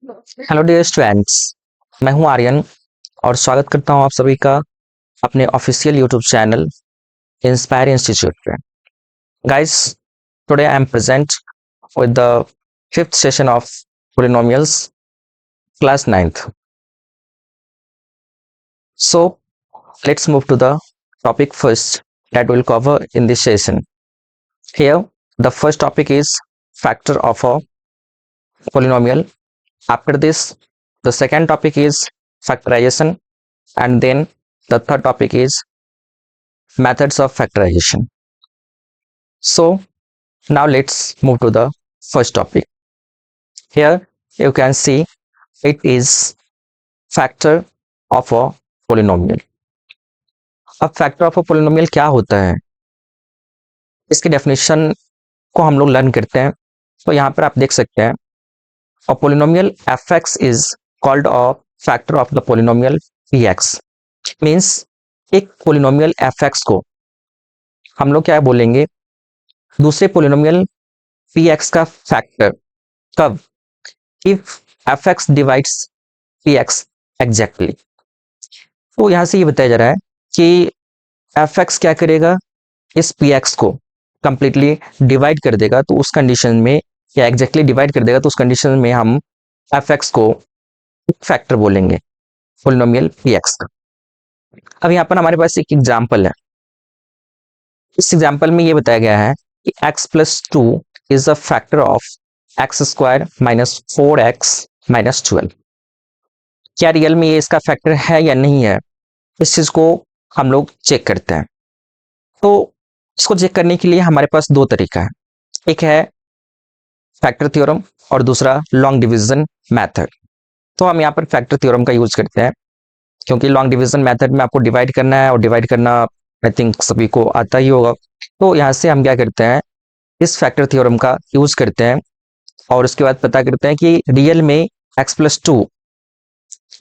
Hello dear students. मैं हूं आर्यन और स्वागत करता हूं आप सभी का अपने official YouTube channel Inspire Institute पे। Guys, today I am present with the fifth session of polynomials class ninth. So let's move to the topic first that we'll cover in this session. Here the first topic is factor of a polynomial. After this, the second topic is factorization, and then the third topic is methods of factorization. So now let's move to the first topic. Here you can see it is factor of a polynomial. अब factor of a polynomial क्या होता है, इसकी definition को हम लोग learn करते हैं। तो यहाँ पर आप देख सकते हैं, a polynomial F X is called a factor of the polynomial P X. Means एक पोलिनोमियल एफ एक्स को हम लोग क्या बोलेंगे, दूसरे पोलिनोमियल पी एक्स का फैक्टर। कब? If F X divides P X exactly. तो यहां से ये बताया जा रहा है कि एफ एक्स क्या करेगा, इस पी एक्स को कंप्लीटली डिवाइड कर देगा। तो उस कंडीशन में, या एग्जैक्टली डिवाइड कर देगा, तो उस कंडीशन में हम एफ एक्स को फैक्टर बोलेंगे पोलिनोमियल पी एक्स का। अब यहाँ पर हमारे पास एक एग्जाम्पल है। इस एग्जाम्पल में ये बताया गया है कि x plus two is the factor of x square minus four x minus 12। क्या रियल में ये इसका फैक्टर है या नहीं है, इस चीज को हम लोग चेक करते हैं। तो इसको चेक करने के लिए हमारे पास दो तरीका है, एक है फैक्टर थ्योरम और दूसरा लॉन्ग डिवीजन मेथड। तो हम यहाँ पर फैक्टर थ्योरम का यूज करते हैं, क्योंकि लॉन्ग डिवीजन मेथड में आपको डिवाइड करना है, और डिवाइड करना आई थिंक सभी को आता ही होगा। तो यहाँ से हम क्या करते हैं, इस फैक्टर थ्योरम का यूज करते हैं और उसके बाद पता करते हैं कि रियल में एक्स प्लस टू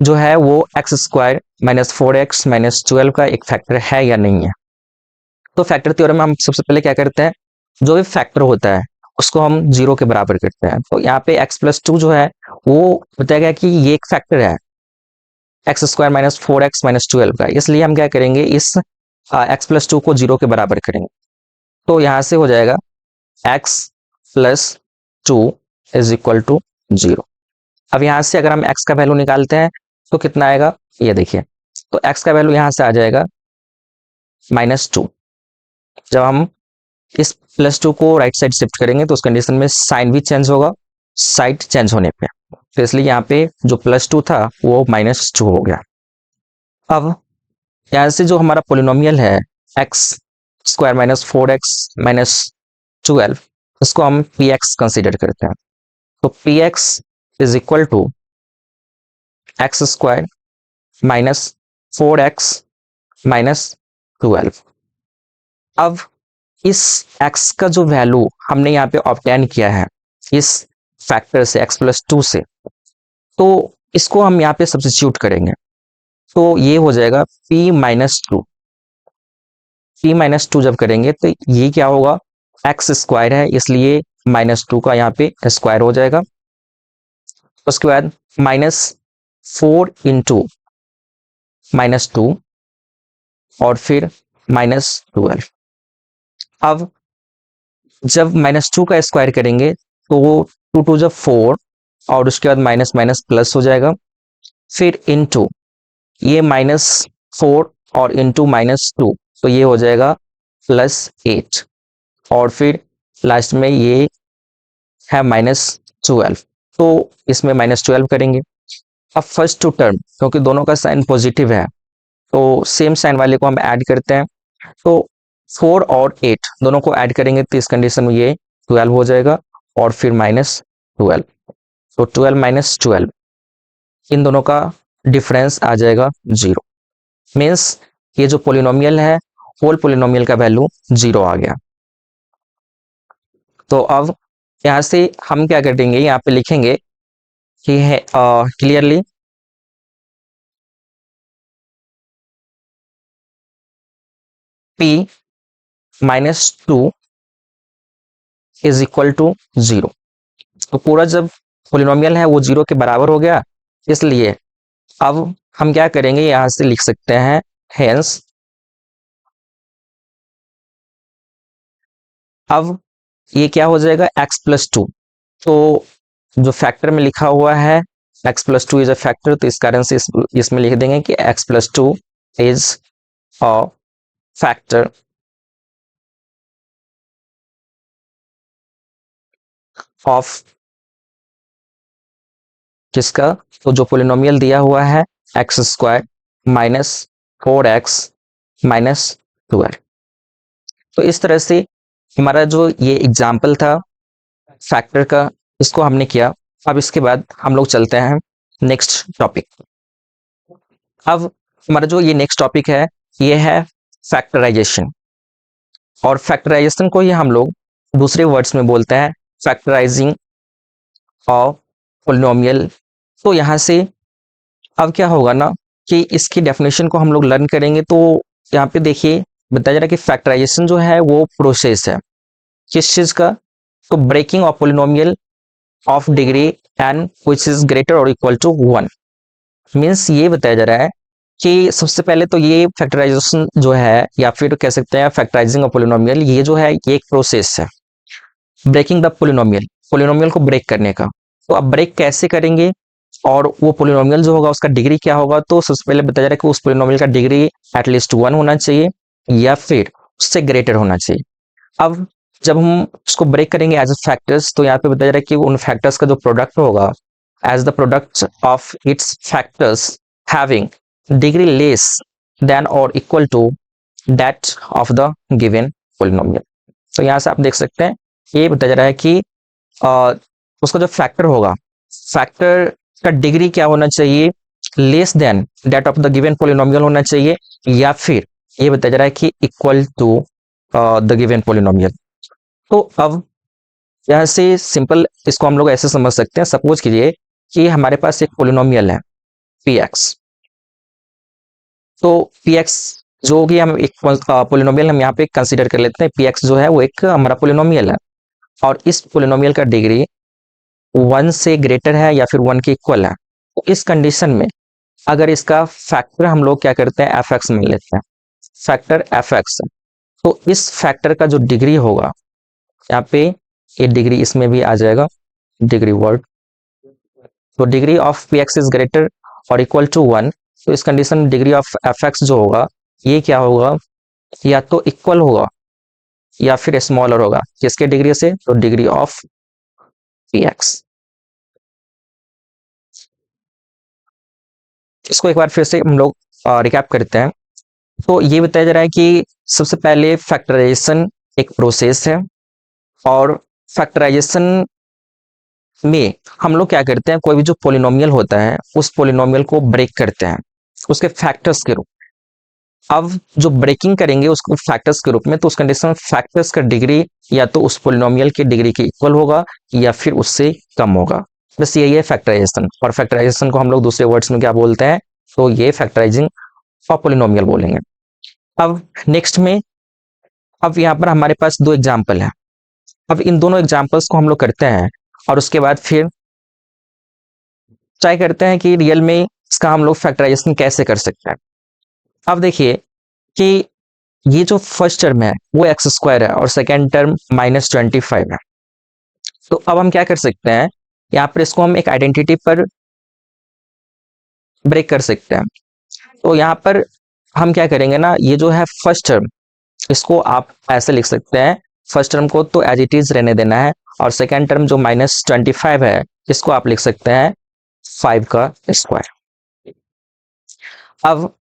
जो है वो x square minus four x minus 12 का एक फैक्टर है या नहीं है। तो फैक्टर थ्योरम में हम सबसे पहले क्या करते हैं, जो भी फैक्टर होता है उसको हम जीरो के बराबर करते हैं। तो यहाँ पे एक्स प्लस टू जो है वो बताया गया कि ये एक फैक्टर है x square minus four x minus 12 का, इसलिए हम क्या करेंगे, इस एक्स प्लस टू को जीरो के बराबर करेंगे। तो यहाँ से हो जाएगा x plus two is equal to zero. अब यहाँ से अगर हम x का वैल्यू निकालते हैं तो कितना आएगा, ये देखिए। तो x का वैल्यू यहाँ से आ जाएगा माइनस टू। जब हम इस प्लस टू को राइट साइड शिफ्ट करेंगे तो उस कंडीशन में साइन भी चेंज होगा साइड चेंज होने पे। तो इसलिए यहाँ पे जो प्लस टू था वो माइनस टू हो गया। अब यहाँ से जो हमारा पोलिनोमियल है x square minus four x minus 12, उसको हम पी एक्स कंसिडर करते हैं। तो P x is equal to x square minus four x minus 12। अब इस x का जो वैल्यू हमने यहाँ पे ऑब्टेन किया है इस फैक्टर से x प्लस टू से, तो इसको हम यहाँ पे सब्स्टिट्यूट करेंगे। तो ये हो जाएगा p minus to. P minus two जब करेंगे तो ये क्या होगा, एक्स स्क्वायर है इसलिए माइनस टू का यहाँ पे स्क्वायर हो जाएगा। उसके बाद minus four into minus two और फिर माइनस 12। अब जब माइनस टू का स्क्वायर करेंगे तो वो टू टू जब फोर, और उसके बाद माइनस माइनस प्लस हो जाएगा। फिर इनटू ये माइनस फोर और इनटू माइनस टू, तो ये हो जाएगा प्लस 8। और फिर लास्ट में ये है माइनस 12, तो इसमें माइनस 12 करेंगे। अब फर्स्ट टू टर्म, क्योंकि दोनों का साइन पॉजिटिव है तो सेम साइन वाले को हम ऐड करते हैं। तो 4 और 8 दोनों को ऐड करेंगे तो इस कंडीशन में ये 12 हो जाएगा, और फिर माइनस 12। तो 12 माइनस 12, इन दोनों का डिफरेंस आ जाएगा जीरो। मीन्स ये जो पोलिनोमियल है, होल पोलिनोमियल का वैल्यू जीरो आ गया। तो अब यहाँ से हम क्या करेंगे, यहाँ पे लिखेंगे कि है clearly p minus two is equal to zero. तो पूरा जब पोलिनोमियल है वो 0 के बराबर हो गया, इसलिए अब हम क्या करेंगे, यहां से लिख सकते हैं हेंस अब ये क्या हो जाएगा x+2। तो जो फैक्टर में लिखा हुआ है x+2 इज अ फैक्टर, तो इस कारण से इसमें लिख देंगे कि x+2 is a factor of किसका, तो जो पोलिनोमियल दिया हुआ है x² माइनस 4x माइनस 12। तो इस तरह से हमारा जो ये एग्जाम्पल था फैक्टर का, इसको हमने किया। अब इसके बाद हम लोग चलते हैं नेक्स्ट टॉपिक। अब हमारा जो ये नेक्स्ट टॉपिक है ये है फैक्टराइजेशन, और फैक्टराइजेशन को ही हम लोग दूसरे वर्ड्स में बोलते हैं फैक्टराइजिंग ऑफ पोलिनोमियल। तो यहाँ से अब क्या होगा ना कि इसकी डेफिनेशन को हम लोग लर्न करेंगे। तो यहाँ पे देखिए बताया जा रहा है कि फैक्टराइजेशन जो है वो प्रोसेस है किस चीज का, तो breaking of polynomial of degree n which is greater और इक्वल टू 1। मीन्स ये बताया जा रहा है कि सबसे पहले तो ये फैक्टराइजेशन जो है या फिर कह सकते हैं फैक्टराइजिंग ऑफ पोलिनोमियल, ये जो है ये एक प्रोसेस है ब्रेकिंग द पोलिनोमियल, पोलिनोमियल को ब्रेक करने का। तो अब ब्रेक कैसे करेंगे और वो पोलिनोमियल जो होगा उसका डिग्री क्या होगा, तो सबसे पहले बताया जा रहा है कि उस पोलिनोमियल का डिग्री एटलीस्ट 1 होना चाहिए या फिर उससे ग्रेटर होना चाहिए। अब जब हम उसको ब्रेक करेंगे एज ए फैक्टर्स, तो यहाँ पे बताया जा रहा है कि उन फैक्टर्स का जो प्रोडक्ट होगा as the product of its factors having degree less than और equal to that of the given polynomial. तो यहाँ से आप देख सकते हैं ये बताया जा रहा है कि उसका जो फैक्टर होगा, फैक्टर का डिग्री क्या होना चाहिए, less than that of the given polynomial होना चाहिए, या फिर ये बताया जा रहा है कि equal to the given polynomial. तो अब यहाँ से सिंपल इसको हम लोग ऐसे समझ सकते हैं, सपोज कीजिए कि हमारे पास एक पोलिनोमियल है px। तो px जो कि हम एक पोलिनोमियल हम यहाँ पे कंसीडर कर लेते हैं, px जो है वो एक हमारा पोलिनोमियल है और इस पोलिनोमियल का डिग्री 1 से ग्रेटर है या फिर 1 के इक्वल है। तो इस कंडीशन में अगर इसका फैक्टर हम लोग क्या करते हैं fx मान लेते हैं, फैक्टर fx। तो इस फैक्टर का जो डिग्री होगा यहाँ पे ये डिग्री इसमें भी आ जाएगा डिग्री वर्ड, तो degree of px is greater और इक्वल टू 1। तो इस कंडीशन में डिग्री ऑफ fx जो होगा ये क्या होगा, या तो इक्वल होगा या फिर स्मॉलर होगा किसके डिग्री से, तो डिग्री ऑफ px। इसको एक बार फिर से हम लोग रिकैप करते हैं। तो ये बताया जा रहा है कि सबसे पहले फैक्टराइजेशन एक प्रोसेस है, और फैक्टराइजेशन में हम लोग क्या करते हैं, कोई भी जो पोलिनोमियल होता है उस पोलिनोमियल को ब्रेक करते हैं उसके फैक्टर्स के रूप। अब जो ब्रेकिंग करेंगे उसको फैक्टर्स के रूप में, तो उस कंडीशन में फैक्टर्स का डिग्री या तो उस पोलिनोमियल की डिग्री के इक्वल होगा या फिर उससे कम होगा। बस यही है फैक्टराइजेशन, और फैक्टराइजेशन को हम लोग दूसरे वर्ड्स में क्या बोलते हैं, तो ये फैक्टराइजिंग ऑफ पोलिनोमियल बोलेंगे। अब नेक्स्ट में अब यहाँ पर हमारे पास दो एग्जाम्पल है। अब इन दोनों एग्जाम्पल्स को हम लोग करते हैं और उसके बाद फिर ट्राई करते हैं कि रियल में इसका हम लोग फैक्टराइजेशन कैसे कर सकते हैं। अब देखिए कि ये जो फर्स्ट टर्म है वो x² है और सेकेंड टर्म -25 है। तो अब हम क्या कर सकते हैं, यहाँ पर इसको हम एक आइडेंटिटी पर ब्रेक कर सकते हैं। तो यहाँ पर हम क्या करेंगे ना, ये जो है फर्स्ट टर्म इसको आप ऐसे लिख सकते हैं, फर्स्ट टर्म को तो एज इट इज रहने देना है, और सेकेंड टर्म जो -25 है इसको आप लिख सकते हैं 5 का स्क्वायर। अब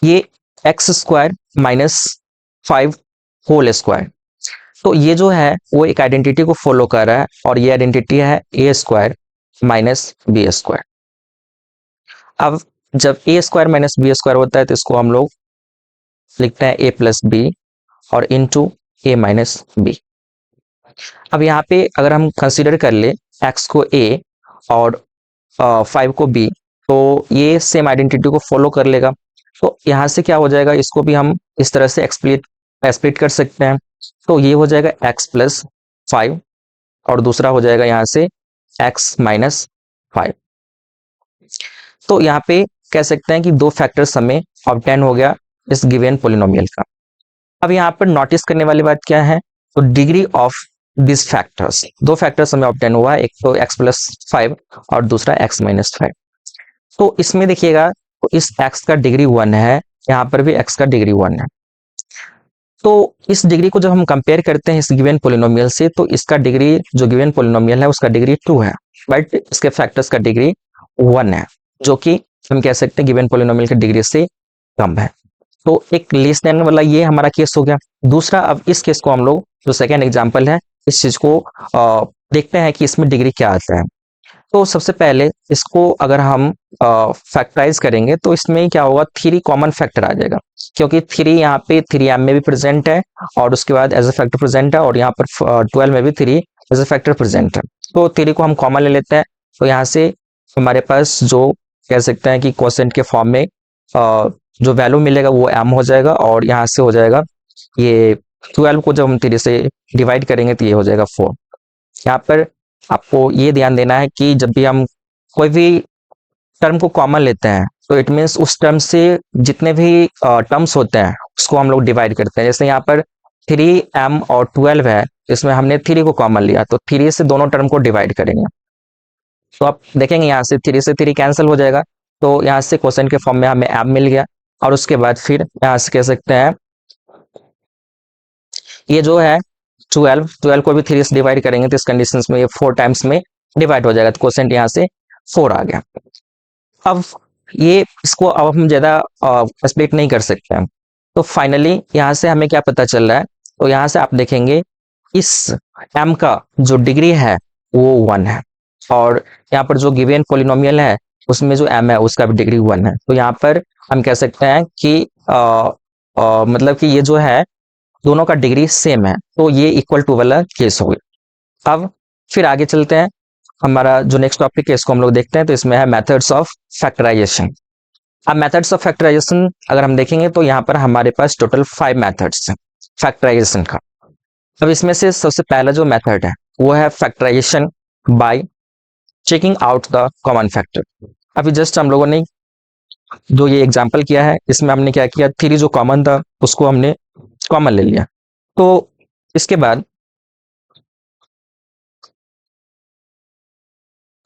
ये x² -5 होल स्क्वायर, तो ये जो है वो एक आइडेंटिटी को फॉलो कर रहा है, और ये आइडेंटिटी है a² -b²। अब जब a² -b² होता है तो इसको हम लोग लिखते हैं a+b और इंटू a-b। अब यहाँ पे अगर हम कंसीडर कर ले x को a और 5 को b, तो ये सेम आइडेंटिटी को फॉलो कर लेगा। तो यहाँ से क्या हो जाएगा, इसको भी हम इस तरह से एक्सप्लिट कर सकते हैं। तो ये हो जाएगा x+5 और दूसरा हो जाएगा यहाँ से x माइनस 5। तो यहाँ पे कह सकते हैं कि दो फैक्टर्स हमें ऑब्टेन हो गया इस गिवन पोलिनोमियल का। अब यहाँ पर नोटिस करने वाली बात क्या है, तो डिग्री ऑफ दिस फैक्टर्स, दो फैक्टर्स हमें ऑब्टेन हुआ है, एक तो x प्लस 5 और दूसरा x माइनस 5। तो इसमें देखिएगा, तो इस x का डिग्री 1 है, यहाँ पर भी x का डिग्री 1 है। तो इस डिग्री को जब हम कंपेयर करते हैं इस गिवन पोलिनोमियल से, तो इसका डिग्री जो गिवन पोलिनोमियल है उसका डिग्री 2 है, बट इसके फैक्टर्स का डिग्री 1 है, जो कि हम कह सकते हैं गिवन पोलिनोमियल की डिग्री से कम है। तो एक लेस देन वाला ये हमारा केस हो गया। दूसरा, अब इस केस को हम लोग जो सेकेंड एग्जाम्पल है, इस चीज को देखते हैं कि इसमें डिग्री क्या आता है। तो सबसे पहले इसको अगर हम फैक्टराइज करेंगे तो इसमें क्या होगा, 3 कॉमन फैक्टर आ जाएगा, क्योंकि 3 यहाँ पे 3m में भी प्रेजेंट है और उसके बाद एज ए फैक्टर प्रेजेंट है, और यहाँ पर 12 में भी 3 एज ए फैक्टर प्रेजेंट है। तो 3 को हम कॉमन ले लेते हैं, तो यहाँ से हमारे पास जो कह सकते हैं कि क्वोशिएंट के फॉर्म में जो वैल्यू मिलेगा वो m हो जाएगा, और यहाँ से हो जाएगा ये 12 को जब हम 3 से डिवाइड करेंगे तो ये हो जाएगा 4। यहाँ पर आपको ये ध्यान देना है कि जब भी हम कोई भी टर्म को कॉमन लेते हैं तो इट मीन्स उस टर्म से जितने भी टर्म्स होते हैं उसको हम लोग डिवाइड करते हैं। जैसे यहाँ पर 3m और 12 है, इसमें हमने 3 को कॉमन लिया, तो 3 से दोनों टर्म को डिवाइड करेंगे, तो आप देखेंगे यहाँ से 3 से 3 कैंसिल हो जाएगा, तो यहाँ से क्वेश्चन के फॉर्म में हमें m मिल गया। और उसके बाद फिर यहाँ से कह सकते हैं ये जो है 12 को भी 3 से डिवाइड करेंगे तो इस कंडीशन में ये 4 टाइम्स में डिवाइड हो जाएगा, तो क्वेश्चन यहाँ से 4 आ गया। अब ये इसको अब हम ज्यादा स्प्लिट नहीं कर सकते हैं, तो फाइनली यहाँ से हमें क्या पता चल रहा है, तो यहाँ से आप देखेंगे इस m का जो डिग्री है वो 1 है, और यहाँ पर जो गिवन पोलिनोमियल है उसमें जो m है उसका भी डिग्री 1 है। तो यहाँ पर हम कह सकते हैं कि मतलब कि ये जो है दोनों का डिग्री सेम है, तो ये इक्वल टू वाला केस हो गया। अब फिर आगे चलते हैं, हमारा जो नेक्स्ट टॉपिक है इसको हम लोग देखते हैं, तो इसमें है मेथड्स ऑफ फैक्टराइजेशन। अब मेथड्स ऑफ फैक्टराइजेशन अगर हम देखेंगे तो यहाँ पर हमारे पास टोटल 5 मेथड्स हैं फैक्टराइजेशन का। अब इसमें से सबसे पहला जो मेथड है वो है factorisation by checking out the common factor. अभी जस्ट हम लोगों ने जो ये एग्जाम्पल किया है इसमें हमने क्या किया, 3 जो कॉमन था उसको हमने कॉमन ले लिया। तो इसके बाद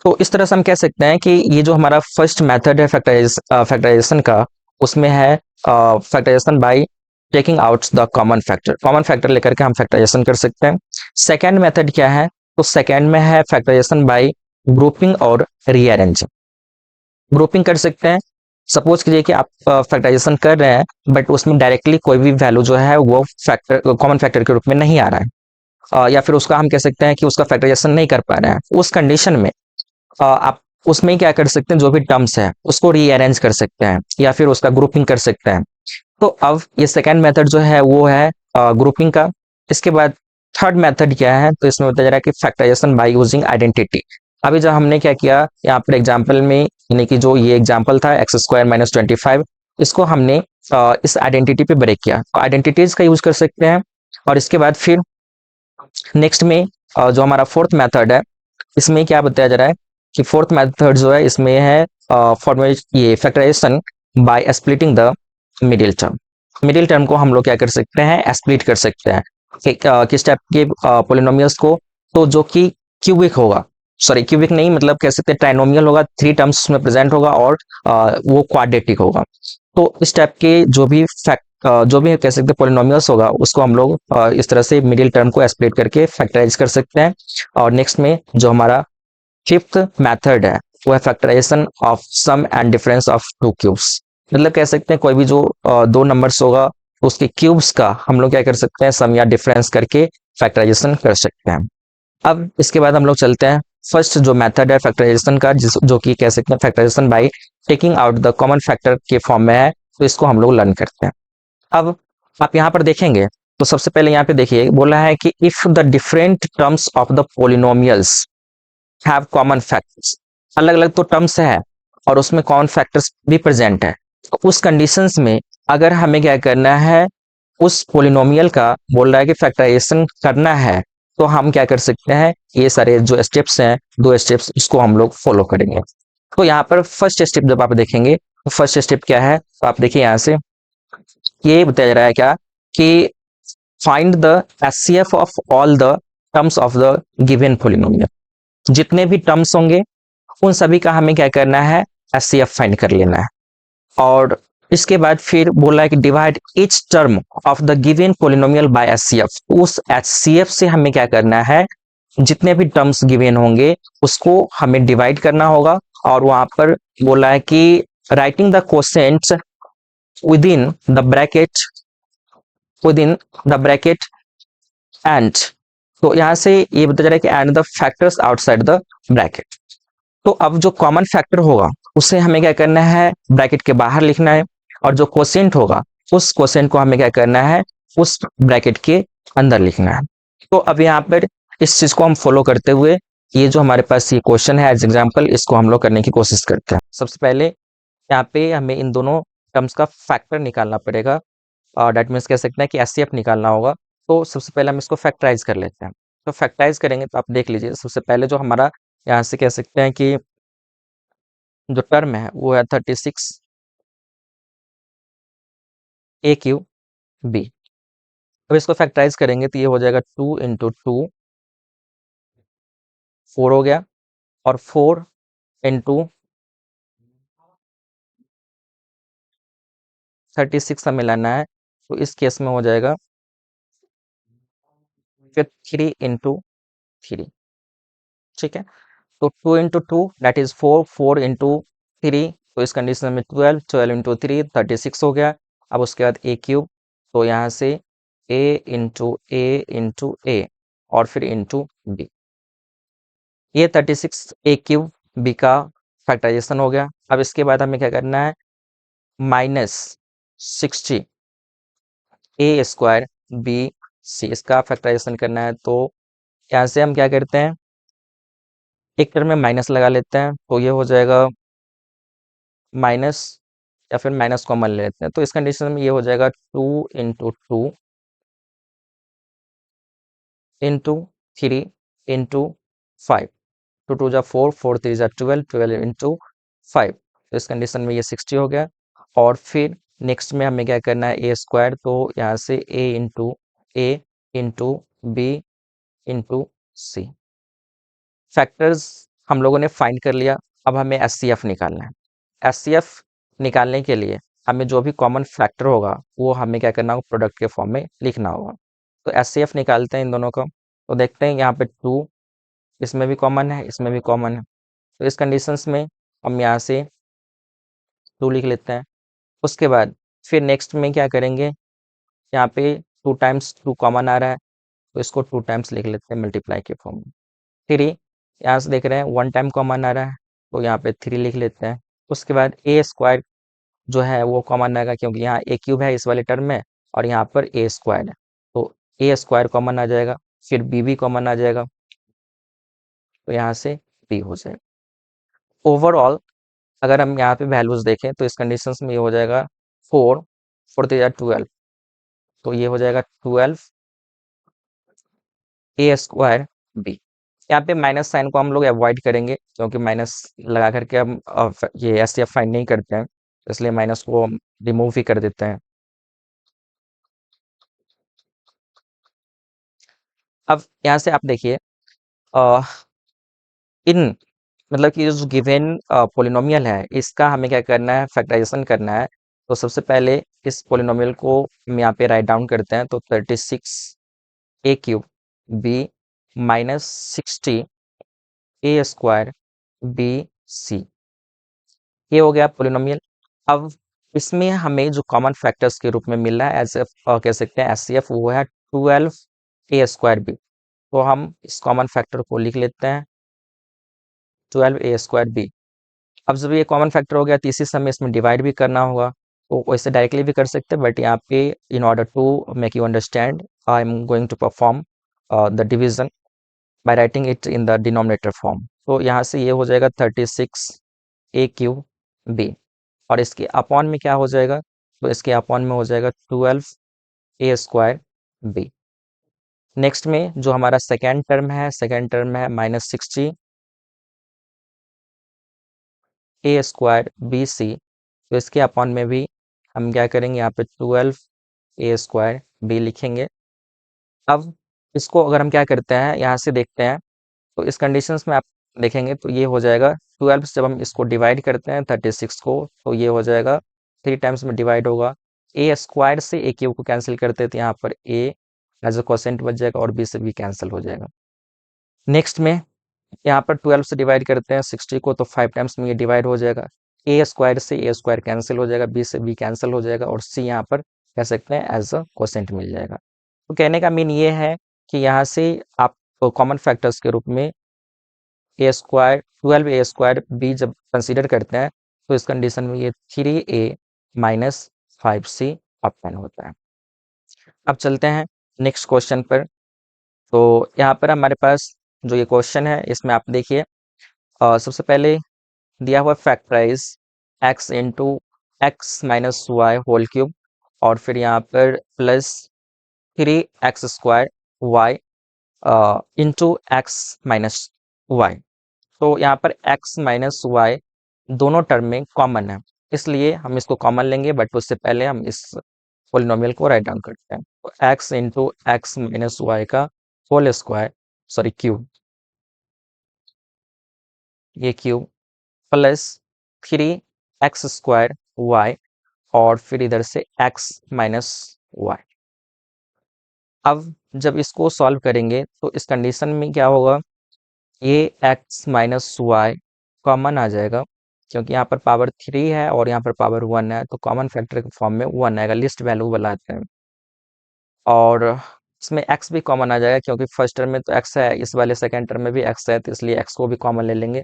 तो इस तरह से हम कह सकते हैं कि ये जो हमारा फर्स्ट मेथड है फैक्टराइजेशन का, उसमें है factorisation by taking out the common factor, common factor लेकर के हम फैक्टराइजेशन कर सकते हैं। सेकेंड मेथड क्या है, तो सेकेंड में है फैक्टराइजेशन बाय ग्रुपिंग और रीअरेंजिंग। ग्रुपिंग कर सकते हैं, सपोज कीजिए कि आप फैक्टराइजेशन कर रहे हैं बट उसमें डायरेक्टली कोई भी वैल्यू जो है वो फैक्टर कॉमन फैक्टर के रूप में नहीं आ रहा है, या फिर उसका हम कह सकते हैं कि उसका फैक्टराइजेशन नहीं कर पा रहे हैं, उस कंडीशन में आप उसमें क्या कर सकते हैं, जो भी टर्म्स है उसको रीअरेंज कर सकते हैं या फिर उसका ग्रुपिंग कर सकते हैं। तो अब ये सेकेंड मेथड जो है वो है ग्रुपिंग का। इसके बाद थर्ड मेथड क्या है, तो इसमें बताया जा रहा है कि फैक्टराइजेशन बाय यूजिंग आइडेंटिटी। अभी जब हमने क्या किया यहाँ पर एग्जाम्पल में, यानी कि जो ये एग्जाम्पल था एक्स स्क्वायर माइनस 25, इसको हमने इस आइडेंटिटी पे ब्रेक किया, तो आइडेंटिटीज का यूज कर सकते हैं। और इसके बाद फिर नेक्स्ट में जो हमारा फोर्थ मेथड है, इसमें क्या बताया जा रहा है कि फोर्थ मेथड जो है इसमें है ये factorisation by splitting the middle term. Middle term को हम लोग क्या कर सकते हैं, स्प्लिट कर सकते हैं किस टाइप के पोलिनोमियल्स को, तो जो कि क्यूबिक होगा, सॉरी क्यूबिक नहीं, मतलब कह सकते हैं ट्राइनोमियल होगा, 3 टर्म्स में प्रेजेंट होगा और वो क्वाड्रेटिक होगा। तो इस टाइप के जो भी कह सकते हैं पोलिनोमियल्स होगा उसको हम लोग इस तरह से मिडिल टर्म को स्प्लिट करके फैक्टराइज कर सकते हैं। और नेक्स्ट में जो हमारा फिफ्थ मेथड है वो है factorisation of sum and difference of 2 cubes. मतलब कह सकते हैं कोई भी जो 2 नंबर्स होगा उसके क्यूब्स का हम लोग क्या कर सकते हैं, सम या डिफरेंस करके फैक्टराइजेशन कर सकते हैं। अब इसके बाद हम लोग चलते हैं फर्स्ट जो मेथड है फैक्टराइजेशन का, जो कि कह सकते हैं factorisation by taking out the common factor के फॉर्म में है, तो इसको हम लोग लर्न करते हैं। अब आप यहाँ पर देखेंगे तो सबसे पहले यहाँ पे देखिए बोला है कि if the different terms of the polynomials have common factors, अलग अलग तो टर्म्स है और उसमें कॉमन फैक्टर्स भी प्रेजेंट है, तो उस कंडीशंस में अगर हमें क्या करना है, उस पोलिनोमियल का बोल रहा है कि फैक्टराइजेशन करना है, तो हम क्या कर सकते हैं, ये सारे जो स्टेप्स हैं, 2 स्टेप्स, इसको हम लोग फॉलो करेंगे। तो यहाँ पर फर्स्ट स्टेप जब आप देखेंगे तो फर्स्ट स्टेप क्या है, तो आप देखिए यहाँ से ये बताया जा रहा है क्या कि find the HCF of all the terms of the given polynomial. जितने भी टर्म्स होंगे उन सभी का हमें क्या करना है, एचसीएफ फाइंड कर लेना है। और इसके बाद फिर बोला है कि divide each term of the given polynomial bye HCF. उस एचसीएफ से हमें क्या करना है, जितने भी टर्म्स गिवन होंगे उसको हमें डिवाइड करना होगा। और वहां पर बोला है कि writing the quotients within the bracket, within the bracket and, तो यहां से ये बताया जा रहा है कि and the factors outside the bracket. तो अब जो कॉमन फैक्टर होगा उसे हमें क्या करना है, ब्रैकेट के बाहर लिखना है। और जो क्वोशिएंट होगा उस क्वोशिएंट को हमें क्या करना है, उस ब्रैकेट के अंदर लिखना है। तो अब यहाँ पर इस चीज को हम फॉलो करते हुए ये जो हमारे पास ये क्वेश्चन है एज एग्जाम्पल, इसको हम लोग करने की कोशिश करते हैं। सबसे पहले यहाँ पे हमें इन दोनों टर्म्स का फैक्टर निकालना पड़ेगा, और डेट मीन्स कह सकते हैं कि एचसीएफ निकालना होगा। तो सबसे पहले हम इसको फैक्टराइज कर लेते हैं। तो फैक्टराइज करेंगे तो आप देख लीजिए, सबसे पहले जो हमारा यहाँ से कह सकते हैं कि जो टर्म है वो है 36 a³ b। अब इसको फैक्टराइज करेंगे तो ये हो जाएगा 2 × 2 4 हो गया, और 4 × 36 हमें लाना है। तो इस केस में हो जाएगा फिर 3 × 3। ठीक है, तो 2 × 2 दैट इज 4, 4 × 3, तो इस कंडीशन में 12, 12 × 3 36 हो गया। अब उसके बाद a³, तो यहाँ से a × a और फिर इंटू b। ये 36 a³ b का फैक्टराइजेशन हो गया। अब इसके बाद हमें क्या करना है, -60 a² b c, इसका फैक्टराइजेशन करना है। तो यहाँ से हम क्या करते हैं, एक टर्म में माइनस लगा लेते हैं, तो ये हो जाएगा माइनस, या फिर माइनस कॉमन ले लेते हैं। तो इस कंडीशन में ये हो जाएगा 2 × 2 × 3 × 5, 2 × 2 = 4, 4 × 3 = 12, 12 × 5। तो इस कंडीशन में ये 60 हो गया। और फिर नेक्स्ट में हमें क्या करना है, a², तो यहाँ से a × b × c। फैक्टर्स हम लोगों ने फाइंड कर लिया। अब हमें एचसीएफ निकालना है। एचसीएफ निकालने के लिए हमें जो भी कॉमन फैक्टर होगा वो हमें क्या करना होगा, प्रोडक्ट के फॉर्म में लिखना होगा। तो एचसीएफ निकालते हैं इन दोनों का। तो देखते हैं यहाँ पे 2, इसमें भी कॉमन है, इसमें भी कॉमन है। तो इस कंडीशंस में हम यहाँ से 2 लिख लेते हैं। उसके बाद फिर नेक्स्ट में क्या करेंगे, यहाँ पे 2 टाइम्स 2 कॉमन आ रहा है, तो इसको 2 टाइम्स लिख लेते हैं मल्टीप्लाई के फॉर्म में। 3, यहाँ से देख रहे हैं 1 टाइम कॉमन आ रहा है, तो यहाँ पे 3 लिख लेते हैं। उसके बाद a² जो है वो कॉमन आएगा, क्योंकि यहाँ a³ है इस वाले टर्म में, और यहाँ पर a² है, तो a² कॉमन आ जाएगा। फिर b भी कॉमन आ जाएगा, तो यहाँ से b हो जाएगा। ओवरऑल अगर हम यहाँ पे वैल्यूज देखें तो इस कंडीशंस में ये हो जाएगा 4, 4 × 3 = 12, तो ये हो जाएगा 12 a² b। यहाँ पे माइनस साइन को हम लोग अवॉइड करेंगे, क्योंकि माइनस लगा करके हम ये एचसीएफ फाइंड नहीं करते हैं, इसलिए माइनस को हम रिमूव ही कर देते हैं। अब यहाँ से आप देखिए, इन मतलब कि जो गिवन पोलिनोमियल है इसका हमें क्या करना है, फैक्टराइजेशन करना है। तो सबसे पहले इस पोलिनोमियल को हम यहाँ पे राइट डाउन करते हैं। तो 36 a³ b -60 a² b c, ये हो गया पोलिनोमियल। अब इसमें हमें जो कॉमन फैक्टर्स के रूप में मिल रहा है एज कह सकते हैं एचसीएफ, वो है 12 a² b। तो हम इस कॉमन फैक्टर को लिख लेते हैं 12 a² b। अब जब ये कॉमन फैक्टर हो गया तो इसी समय इसमें डिवाइड भी करना होगा, तो वैसे डायरेक्टली भी कर सकते हैं, बट यहाँ पे in order to make you understand I am going to perform the division by writing it in the denominator form. तो यहाँ से ये हो जाएगा 36 a³ b, और इसके अपॉन में क्या हो जाएगा, तो इसके अपॉन में हो जाएगा 12 a² b। नेक्स्ट में जो हमारा सेकेंड टर्म है -60 ए स्क्वायर बी सी, तो इसके अपॉन में भी हम क्या करेंगे, यहाँ पे 12 ए स्क्वायर बी लिखेंगे। अब इसको अगर हम क्या करते हैं, यहाँ से देखते हैं, तो इस कंडीशंस में आप देखेंगे तो ये हो जाएगा 12 से जब हम इसको डिवाइड करते हैं 36 को, तो ये हो जाएगा 3 टाइम्स में डिवाइड होगा। ए स्क्वायर से ए क्यूब को कैंसिल करते हैं, तो यहाँ पर ए एज अ क्वोशेंट बच जाएगा और बी से बी कैंसिल हो जाएगा। नेक्स्ट में यहाँ पर 12 से डिवाइड करते हैं 60 को, तो 5 टाइम्स में ये डिवाइड हो जाएगा। ए स्क्वायर से ए स्क्वायर कैंसिल हो जाएगा, बी से बी कैंसिल हो जाएगा और सी यहाँ पर कह सकते हैं एज अ क्वोशेंट मिल जाएगा। तो कहने का मीन ये है कि यहाँ से आप कॉमन फैक्टर्स के रूप में ए स्क्वायर 12 ए स्क्वायर बी जब कंसीडर करते हैं, तो इस कंडीशन में ये 3a माइनस 5c ऑप्शन होता है। अब चलते हैं नेक्स्ट क्वेश्चन पर। तो यहाँ पर हमारे पास जो ये क्वेश्चन है, इसमें आप देखिए सबसे पहले दिया हुआ factorise x into x minus y whole cube, और फिर यहाँ पर plus 3x² y into x minus y. तो यहाँ पर x माइनस वाई दोनों टर्म में कॉमन है, इसलिए हम इसको कॉमन लेंगे, बट उससे पहले हम इस पोलिनोमियल को राइट डाउन करते हैं। तो x into x minus y का होल स्क्वायर, सॉरी क्यूब, ये क्यूब प्लस 3x² वाई और फिर इधर से x माइनस वाई। अब जब इसको सॉल्व करेंगे तो इस कंडीशन में क्या होगा, ये x माइनस वाई कॉमन आ जाएगा, क्योंकि यहाँ पर पावर 3 है और यहाँ पर पावर 1 है, तो कॉमन फैक्टर के फॉर्म में 1 आएगा, लिस्ट वैल्यू बनाते हैं। और इसमें x भी कॉमन आ जाएगा, क्योंकि फर्स्ट टर्म में तो x है, इस वाले सेकेंड टर्म में भी x है, तो इसलिए x को भी कॉमन ले लेंगे।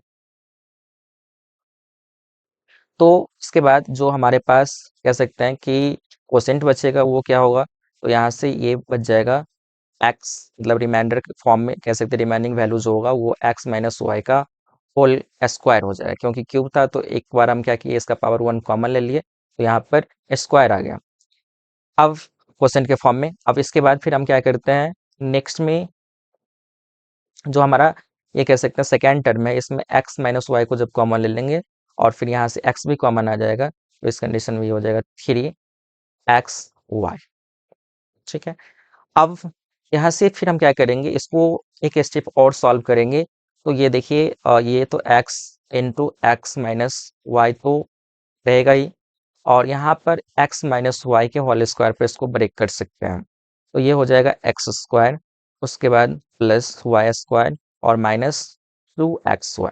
तो इसके बाद जो हमारे पास कह सकते हैं कि क्वोशेंट बचेगा, वो क्या होगा, तो यहाँ से ये बच जाएगा x, मतलब रिमाइंडर के फॉर्म में कह सकते हैं, रिमाइनिंग वैल्यू जो होगा वो x माइनस वाई का होल स्क्वायर हो जाएगा, क्योंकि क्यूब था तो एक बार हम क्या किए, इसका पावर 1 कॉमन ले लिए, तो यहाँ पर स्क्वायर आ गया अब क्वोशेंट के फॉर्म में। अब इसके बाद फिर हम क्या करते हैं, नेक्स्ट में जो हमारा ये कह सकते हैं सेकेंड टर्म है, इसमें x माइनस वाई को जब कॉमन ले लेंगे और फिर यहाँ से x भी कॉमन आ जाएगा, तो इस कंडीशन में ये हो जाएगा 3xy। ठीक है, अब यहाँ से फिर हम क्या करेंगे, इसको एक स्टेप और सॉल्व करेंगे। तो ये देखिए ये तो x into x minus y तो रहेगा ही, और यहाँ पर x माइनस वाई के होल स्क्वायर पर इसको ब्रेक कर सकते हैं, तो ये हो जाएगा x², उसके बाद प्लस y² और माइनस 2xy,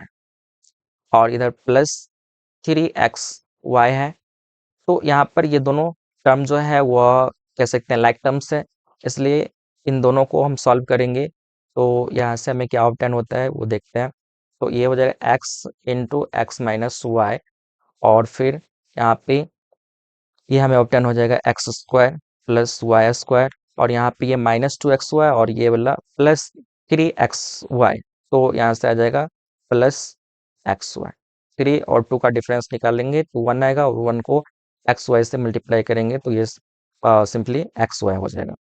और इधर प्लस 3xy है। तो यहाँ पर ये दोनों टर्म जो है वह कह सकते हैं लाइक टर्म्स है, इसलिए इन दोनों को हम सॉल्व करेंगे, तो यहाँ से हमें क्या ऑब्टेन होता है वो देखते हैं। तो ये हो जाएगा x into x minus y, और फिर यहाँ पे ये हमें ऑब्टेन हो जाएगा x² प्लस y², और यहाँ पे ये -2xy और ये वाला प्लस 3xy, तो यहाँ से आ जाएगा प्लस xy। 3 और 2 का डिफरेंस निकालेंगे तो 1 आएगा, और 1 को xy से मल्टीप्लाई करेंगे तो ये सिंपली xy हो जाएगा।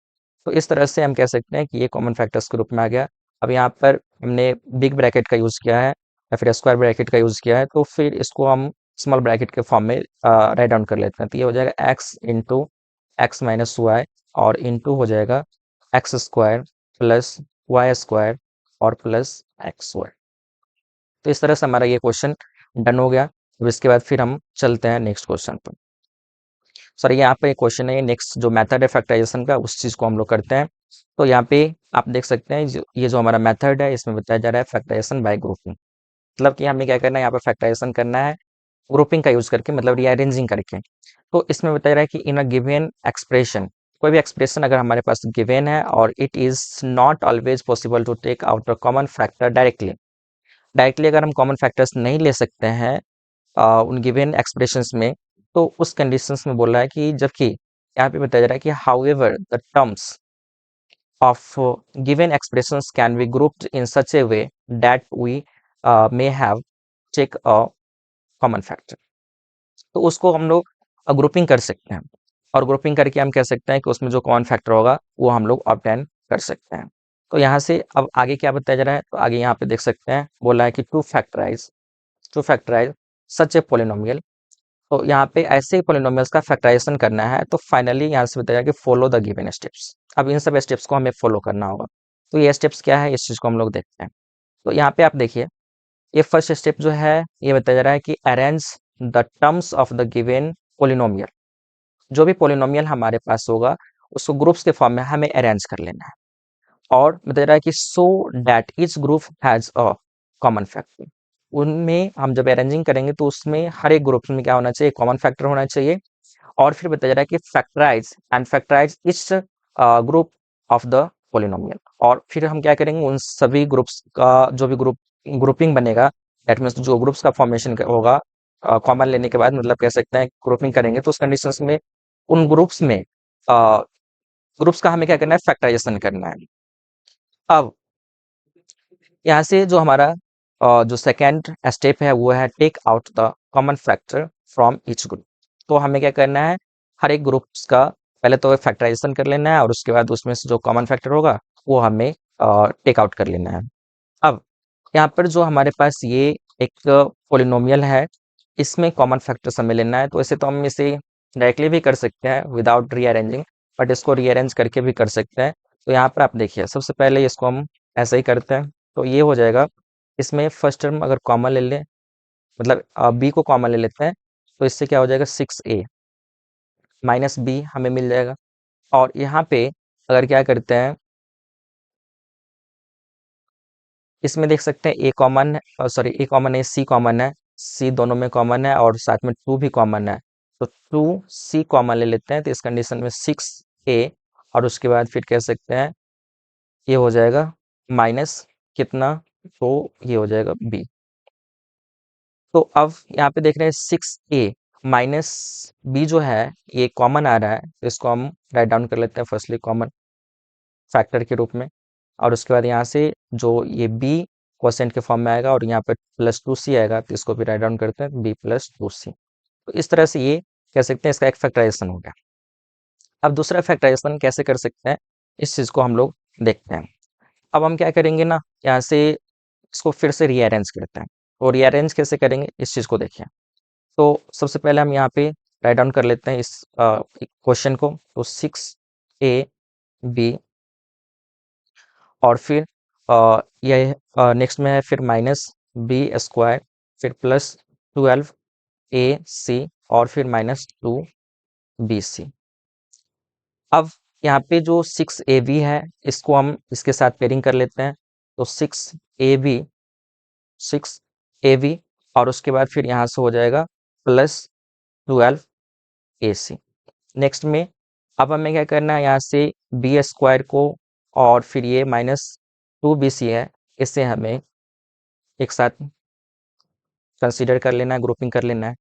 तो इस तरह से हम कह सकते हैं कि ये कॉमन फैक्टर्स के रूप में आ गया। अब यहाँ पर हमने बिग ब्रैकेट का यूज़ किया है या फिर स्क्वायर ब्रैकेट का यूज़ किया है, तो फिर इसको हम स्मॉल ब्रैकेट के फॉर्म में राइट डाउन कर लेते हैं। तो ये हो जाएगा x into x minus y, और इंटू हो जाएगा x² प्लस y² और प्लस xy। तो इस तरह से हमारा ये क्वेश्चन डन हो गया। अब इसके बाद फिर हम चलते हैं नेक्स्ट क्वेश्चन पर। सर यहाँ पे क्वेश्चन है, नेक्स्ट जो मेथड है फैक्टराइजेशन का, उस चीज़ को हम लोग करते हैं। तो यहाँ पे आप देख सकते हैं ये जो हमारा मेथड है, इसमें बताया जा रहा है फैक्टराइजेशन बाय ग्रुपिंग। मतलब कि हमें क्या करना है, यहाँ पे फैक्टराइजेशन करना है ग्रुपिंग का यूज करके, मतलब रीअरेंजिंग करके। तो इसमें बताया रहा है कि इन अ गिवन एक्सप्रेशन, कोई भी एक्सप्रेशन अगर हमारे पास गिवन है और it is not always possible to take out a common factor directly, directly अगर हम कॉमन फैक्टर्स नहीं ले सकते हैं उन गिवन एक्सप्रेशंस में, तो उस कंडीशंस में बोल रहा है कि, जबकि यहाँ पे बताया जा रहा है कि however the terms of given expressions can be grouped in such a way that we may have take a common factor। तो उसको हम लोग ग्रुपिंग कर सकते हैं, और ग्रुपिंग करके हम कह सकते हैं कि उसमें जो कॉमन फैक्टर होगा वो हम लोग ऑब्टेन कर सकते हैं। तो यहाँ से अब आगे क्या बताया जा रहा है, तो आगे यहाँ पे देख सकते हैं बोला है कि to factorise such a polynomial. तो यहाँ पे ऐसे ही पोलिनोमियल्स का फैक्टराइजेशन करना है, तो फाइनली यहाँ से बताया कि फॉलो द गिवन स्टेप्स। अब इन सब स्टेप्स को हमें फॉलो करना होगा। तो ये स्टेप्स क्या है, इस चीज को हम लोग देखते हैं। तो यहाँ पे आप देखिए, ये फर्स्ट स्टेप जो है ये बताया जा रहा है कि arrange the terms of the given polynomial. जो भी पोलिनोमियल हमारे पास होगा उसको ग्रुप्स के फॉर्म में हमें अरेंज कर लेना है। और बताया जा रहा है कि so that each group has a common factor. उनमें हम जब अरेंजिंग करेंगे तो उसमें हर एक ग्रुप में क्या होना चाहिए, कॉमन फैक्टर होना चाहिए। और फिर बताया जा रहा है कि फैक्टराइज इस ग्रुप ऑफ द पोलिनोमियल। और फिर हम क्या करेंगे, उन सभी ग्रुप्स का जो भी ग्रुपिंग बनेगा, दैट मीन्स जो ग्रुप्स का फॉर्मेशन होगा कॉमन लेने के बाद, मतलब कह सकते हैं ग्रुपिंग करेंगे, तो उस कंडीशंस में उन ग्रुप्स का हमें क्या करना है, फैक्टराइजेशन करना है। अब यहाँ से जो हमारा जो सेकेंड स्टेप है वो है take out the common factor from each group. तो हमें क्या करना है, हर एक ग्रुप्स का पहले तो फैक्टराइजेशन कर लेना है और उसके बाद उसमें से जो कॉमन फैक्टर होगा वो हमें टेक आउट कर लेना है। अब यहाँ पर जो हमारे पास ये एक पोलिनोमियल है, इसमें कॉमन फैक्टर्स हमें लेना है। तो वैसे तो हम इसे डायरेक्टली भी कर सकते हैं विदाउट रीअरेंजिंग, बट इसको रीअरेंज करके भी कर सकते हैं। तो यहाँ पर आप देखिए, सबसे पहले इसको हम ऐसे ही करते हैं, तो ये हो जाएगा। इसमें फर्स्ट टर्म अगर कॉमन ले लें, मतलब बी को कॉमन ले लेते हैं, तो इससे क्या हो जाएगा, 6a माइनस बी हमें मिल जाएगा। और यहाँ पे अगर क्या करते हैं, इसमें देख सकते हैं ए कॉमन है, सॉरी ए कॉमन है, सी कॉमन है, सी दोनों में कॉमन है और साथ में 2 भी कॉमन है। तो 2c कॉमन ले लेते हैं, तो इस कंडीशन में 6a और उसके बाद फिर कह सकते हैं ये हो जाएगा माइनस कितना, तो ये हो जाएगा b। तो अब यहाँ पे देख रहे हैं 6a माइनस b जो है ये कॉमन आ रहा है, तो इसको हम राइट डाउन कर लेते हैं फर्स्टली कॉमन फैक्टर के रूप में। और उसके बाद यहाँ से जो ये b क्वोशिएंट के फॉर्म में आएगा और यहाँ पे प्लस 2c आएगा, तो इसको भी राइट डाउन करते हैं b प्लस 2c। तो इस तरह से ये कह सकते हैं इसका एक फैक्टराइजेशन हो गया। अब दूसरा फैक्टराइजेशन कैसे कर सकते हैं, इस चीज को हम लोग देखते हैं। अब हम क्या करेंगे ना, यहाँ से इसको फिर से रीअरेंज करते हैं। और रीअरेंज कैसे करेंगे इस चीज को देखिए। तो सबसे पहले हम यहाँ पे राइट डाउन कर लेते हैं इस क्वेश्चन को। तो 6ab और फिर ये नेक्स्ट में है फिर माइनस b² फिर प्लस 12ac और फिर माइनस 2bc। अब यहाँ पे जो 6ab है इसको हम इसके साथ पेयरिंग कर लेते हैं। तो 6ab और उसके बाद फिर यहाँ से हो जाएगा प्लस 12ac। नेक्स्ट में अब हमें क्या करना है, यहाँ से b² को और फिर ये माइनस 2bc है, इसे हमें एक साथ कंसीडर कर लेना है, ग्रुपिंग कर लेना है।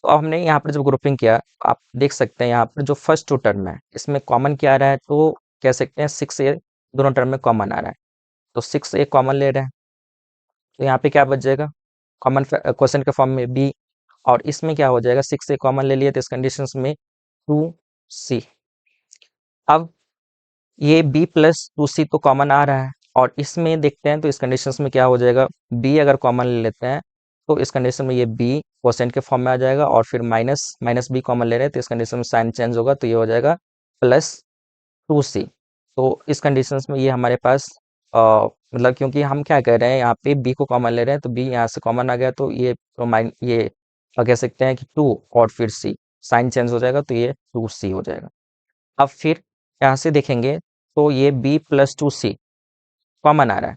तो अब हमने यहाँ पर जब ग्रुपिंग किया, आप देख सकते हैं यहाँ पर जो फर्स्ट 2 टर्म है इसमें कॉमन क्या आ रहा है, तो कह सकते हैं 6a दोनों टर्म में कॉमन आ रहा है। तो 6a कॉमन ले रहे हैं, तो यहाँ पे क्या बच जाएगा, कॉमन क्वेश्चन के फॉर्म में b। और इसमें क्या हो जाएगा, 6a कॉमन ले लिए तो इस कंडीशन में 2c। अब ये b प्लस 2c तो कॉमन आ रहा है, और इसमें देखते हैं तो इस कंडीशन में क्या हो जाएगा, b अगर कॉमन ले लेते हैं तो इस कंडीशन में ये b क्वोशिएंट के फॉर्म में आ जाएगा। और फिर माइनस माइनस b कॉमन ले रहे हैं तो इस कंडीशन में साइन चेंज होगा, तो ये हो जाएगा प्लस 2c। तो इस कंडीशंस में ये हमारे पास मतलब क्योंकि हम क्या कर रहे हैं, यहाँ पे b को कॉमन ले रहे हैं तो b यहाँ से कॉमन आ गया, तो ये तो ये कह सकते हैं कि 2 और फिर c साइन चेंज हो जाएगा, तो ये 2c हो जाएगा। अब फिर यहाँ से देखेंगे तो ये b प्लस 2c कॉमन आ रहा है,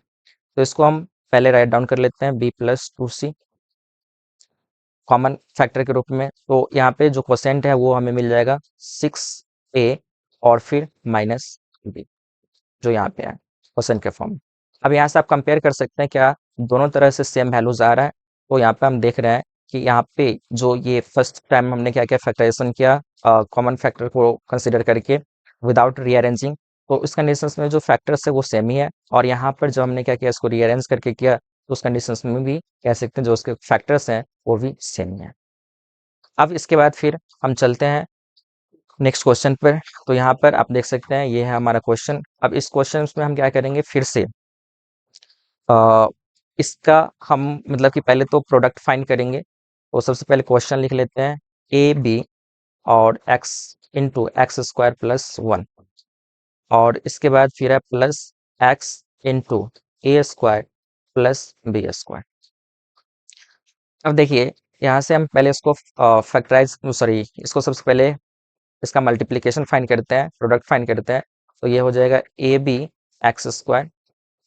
तो इसको हम पहले राइट डाउन कर लेते हैं b plus 2c common factor के रूप में। तो यहाँ पे जो क्वोशिएंट है वो हमें मिल जाएगा 6a और फिर माइनस b, जो यहाँ पे है क्वोशिएंट के फॉर्म में। अब यहाँ से आप कंपेयर कर सकते हैं क्या दोनों तरह से सेम वैल्यूज आ रहा है। तो यहाँ पे हम देख रहे हैं कि यहाँ पे जो ये फर्स्ट टाइम हमने क्या क्या फैक्टराइजेशन किया कॉमन फैक्टर को कंसिडर करके विदाउट रीअरेंजिंग, तो इस कंडीशंस में जो फैक्टर्स है वो सेम ही है। और यहाँ पर जो हमने क्या किया, इसको रीअरेंज करके किया, तो उस कंडीशंस में भी कह सकते हैं जो उसके फैक्टर्स हैं वो भी सेम ही है। अब इसके बाद फिर हम चलते हैं नेक्स्ट क्वेश्चन पर, तो यहाँ पर आप देख सकते हैं ये है हमारा क्वेश्चन। अब इस क्वेश्चन में हम क्या करेंगे, फिर से अ, इसका हम मतलब कि पहले तो प्रोडक्ट फाइंड करेंगे। तो सबसे पहले क्वेश्चन लिख लेते हैं, ए बी और x into x square plus 1, और इसके बाद फिर है plus x into a square plus b square. अब देखिए यहाँ से हम पहले इसको फैक्टराइज सॉरी इसको सबसे पहले इसका मल्टीप्लिकेशन फाइंड करते हैं, प्रोडक्ट फाइंड करते हैं। तो ये हो जाएगा A B x square,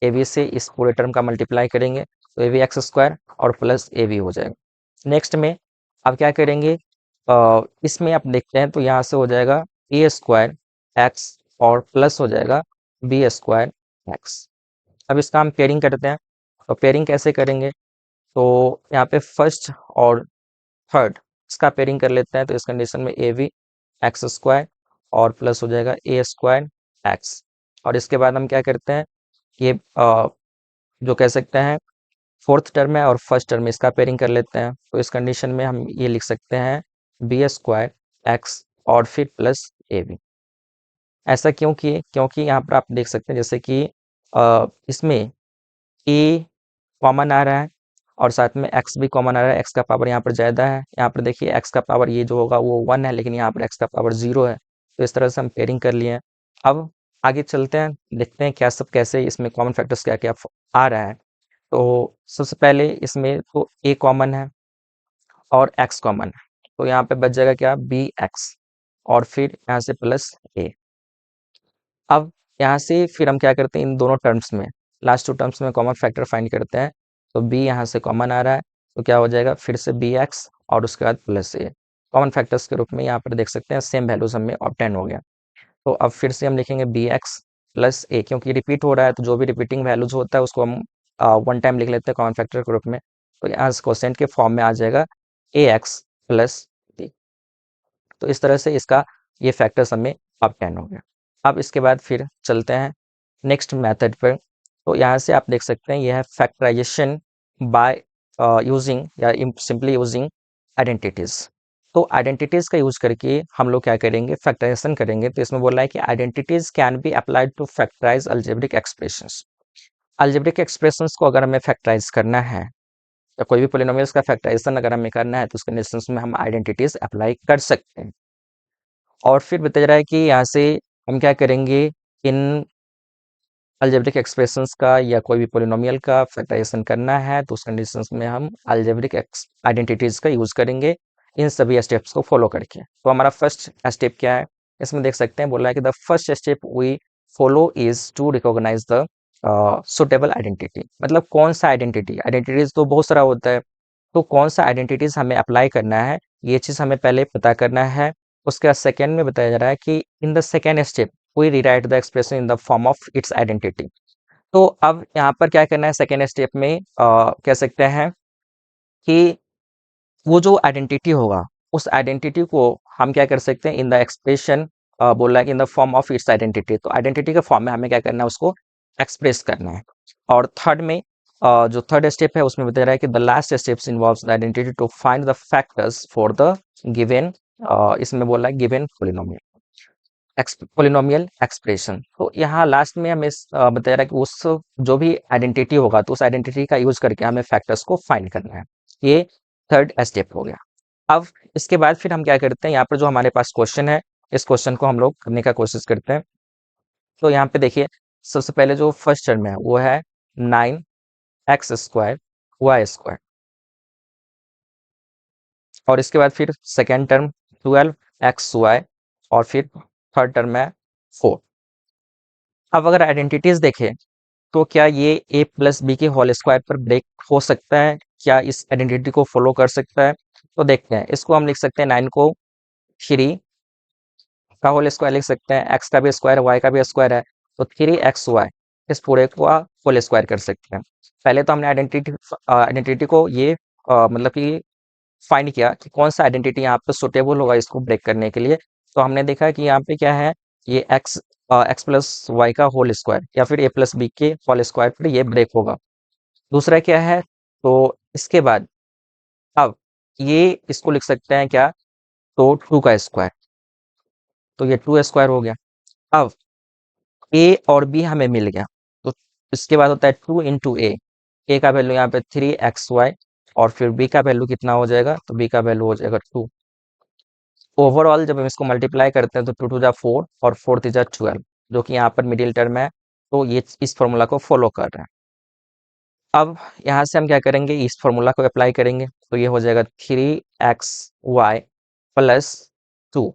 A B से इस पूरे टर्म का मल्टीप्लाई करेंगे तो ए बी एक्स स्क्वायर और प्लस ए बी हो जाएगा। नेक्स्ट में अब क्या करेंगे, इसमें आप देखते हैं तो यहाँ से हो जाएगा ए स्क्वायर एक्स और प्लस हो जाएगा बी स्क्वायर एक्स। अब इसका हम पेयरिंग करते हैं, तो पेयरिंग कैसे करेंगे, तो यहाँ पे फर्स्ट और थर्ड इसका पेयरिंग कर लेते हैं। तो इस कंडीशन में ए बी एक्स स्क्वायर और प्लस हो जाएगा ए स्क्वायर एक्स, और इसके बाद हम क्या करते हैं, ये जो कह सकते हैं फोर्थ टर्म है और फर्स्ट टर्म इसका पेयरिंग कर लेते हैं। तो इस कंडीशन में हम ये लिख सकते हैं बी स्क्वायर एक्स और फिर प्लस ए बी। ऐसा क्यों किए, क्योंकि यहाँ पर आप देख सकते हैं जैसे कि इसमें ए कॉमन आ रहा है और साथ में एक्स भी कॉमन आ रहा है, एक्स का पावर यहाँ पर ज़्यादा है। यहाँ पर देखिए एक्स का पावर ये जो होगा वो 1 है, लेकिन यहाँ पर एक्स का पावर 0 है। तो इस तरह से हम पेयरिंग कर लिए हैं। अब आगे चलते हैं, देखते हैं क्या सब कैसे इसमें कॉमन फैक्टर्स क्या क्या आ रहा है। तो सबसे पहले इसमें तो ए कॉमन है और एक्स कॉमन है, तो यहाँ पे बच जाएगा क्या, बी एक्स और फिर यहाँ से प्लस ए। अब यहाँ से फिर हम क्या करते हैं, इन दोनों टर्म्स में लास्ट टू टर्म्स में कॉमन फैक्टर फाइंड करते हैं। तो बी यहाँ से कॉमन आ रहा है तो क्या हो जाएगा, फिर से बी एक्स और उसके बाद प्लस ए। कॉमन फैक्टर्स के रूप में यहाँ पर देख सकते हैं सेम वैल्यूज हमें ऑब्टेन हो गया। तो अब फिर से हम लिखेंगे बी एक्स प्लस ए, क्योंकि रिपीट हो रहा है तो जो भी रिपीटिंग वैल्यूज होता है उसको हम वन टाइम लिख लेते हैं कॉमन फैक्टर के रूप में। तो यहाँ क्वोशेंट के फॉर्म में आ जाएगा ए एक्स प्लस बी। तो इस तरह से इसका ये फैक्टर्स हमें ऑब्टेन हो गया। अब इसके बाद फिर चलते हैं नेक्स्ट मेथड पर। तो यहाँ से आप देख सकते हैं यह है फैक्टराइजेशन बाय यूजिंग या सिंपली यूजिंग आइडेंटिटीज। तो आइडेंटिटीज का यूज करके हम लोग क्या करेंगे, फैक्टराइजेशन करेंगे। तो इसमें बोल रहा है कि identities can be applied to factorise algebraic expressions. Algebraic expressions को अगर हमें फैक्टराइज करना है या कोई भी पोलिनोमियल्स का फैक्टराइजेशन अगर हमें करना है तो उस कंडीशंस में हम आइडेंटिटीज अप्लाई कर सकते हैं। और फिर बताया जा रहा है कि यहाँ से हम क्या करेंगे, इन अलजेब्रिक एक्सप्रेशंस का या कोई भी पोलिनोमियल का फैक्टराइजेशन करना है तो उस कंडीशंस में हम अलजेब्रिक आइडेंटिटीज का यूज करेंगे इन सभी स्टेप्स को फॉलो करके। तो हमारा फर्स्ट स्टेप क्या है, इसमें देख सकते हैं बोला है कि the first step we follow is to recognise the suitable identity. मतलब कौन सा आइडेंटिटी, आइडेंटिटीज तो बहुत सारा होता है, तो कौन सा आइडेंटिटीज हमें अप्लाई करना है ये चीज हमें पहले पता करना है। उसके बाद सेकेंड में बताया जा रहा है कि in the second step we rewrite the expression in the form of its identity. तो अब यहाँ पर क्या करना है, सेकेंड स्टेप में कह सकते हैं कि वो जो आइडेंटिटी होगा उस आइडेंटिटी को हम क्या कर सकते हैं, इन द एक्सप्रेशन बोल रहा है कि in the form of its identity. तो आइडेंटिटी के फॉर्म में हमें क्या करना है, उसको एक्सप्रेस करना है। और थर्ड में जो थर्ड स्टेप है उसमें बता रहा है कि the last steps involves the identity to find the factors for the given, इसमें बोल रहा है गिवन पोलिनोमियल एक्सप्रेशन। तो यहाँ लास्ट में हमें बताया रहा है कि उस जो भी आइडेंटिटी होगा तो उस आइडेंटिटी का यूज करके हमें फैक्टर्स को फाइंड करना है। ये थर्ड स्टेप हो गया। अब इसके बाद फिर हम क्या करते हैं, यहाँ पर जो हमारे पास क्वेश्चन है इस क्वेश्चन को हम लोग करने का कोशिश करते हैं। तो यहाँ पे देखिए सबसे पहले जो फर्स्ट टर्म है वो है 9x² y², और इसके बाद फिर सेकेंड टर्म 12xy, और फिर थर्ड टर्म है 4। अब अगर आइडेंटिटीज देखें तो क्या ये a प्लस बी के होल स्क्वायर पर ब्रेक हो सकता है, क्या इस आइडेंटिटी को फॉलो कर सकता है। तो देखते हैं, इसको हम लिख सकते हैं 9 को 3 का होल स्क्वायर लिख सकते हैं, x का भी स्क्वायर y का भी स्क्वायर है तो 3xy इस पूरे को होल स्क्वायर कर सकते हैं। पहले तो हमने आइडेंटिटी को ये मतलब कि फाइंड किया कि कौन सा आइडेंटिटी यहाँ पे सुटेबल होगा इसको ब्रेक करने के लिए। तो हमने देखा कि यहाँ पे क्या है, ये एक्स प्लस वाई का होल स्क्वायर या फिर ए प्लस बी के होल स्क्वायर पर ये ब्रेक होगा। दूसरा क्या है, तो इसके बाद अब ये इसको लिख सकते हैं क्या, तो 2 का स्क्वायर, तो ये 2 स्क्वायर हो गया। अब ए और बी हमें मिल गया, तो इसके बाद होता है 2 × ए का वैल्यू यहाँ पे 3xy, और फिर बी का वैल्यू कितना हो जाएगा, तो बी का वैल्यू हो जाएगा 2। ओवरऑल जब हम इसको मल्टीप्लाई करते हैं तो 2 × 4 और 4 × 12, जो कि यहाँ पर मिडिल टर्म है, तो ये इस फॉर्मूला को फॉलो कर रहे हैं। अब यहाँ से हम क्या करेंगे, इस फॉर्मूला को अप्लाई करेंगे, तो ये हो जाएगा 3xy प्लस 2,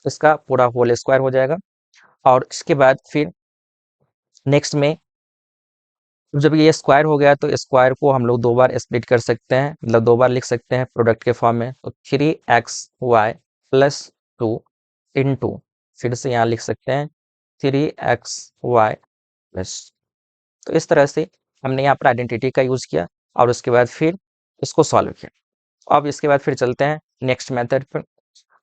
इसका पूरा होल स्क्वायर हो जाएगा। और इसके बाद फिर नेक्स्ट में जब ये स्क्वायर हो गया, तो स्क्वायर को हम लोग 2 बार स्प्लिट कर सकते हैं, मतलब 2 बार लिख सकते हैं प्रोडक्ट के फॉर्म में। तो 3xy प्लस 2 इंटू, फिर से यहाँ लिख सकते हैं 3xy प्लस। तो इस तरह से हमने यहाँ पर आइडेंटिटी का यूज़ किया और उसके बाद फिर इसको सॉल्व किया। अब इसके बाद फिर चलते हैं नेक्स्ट मेथड पर।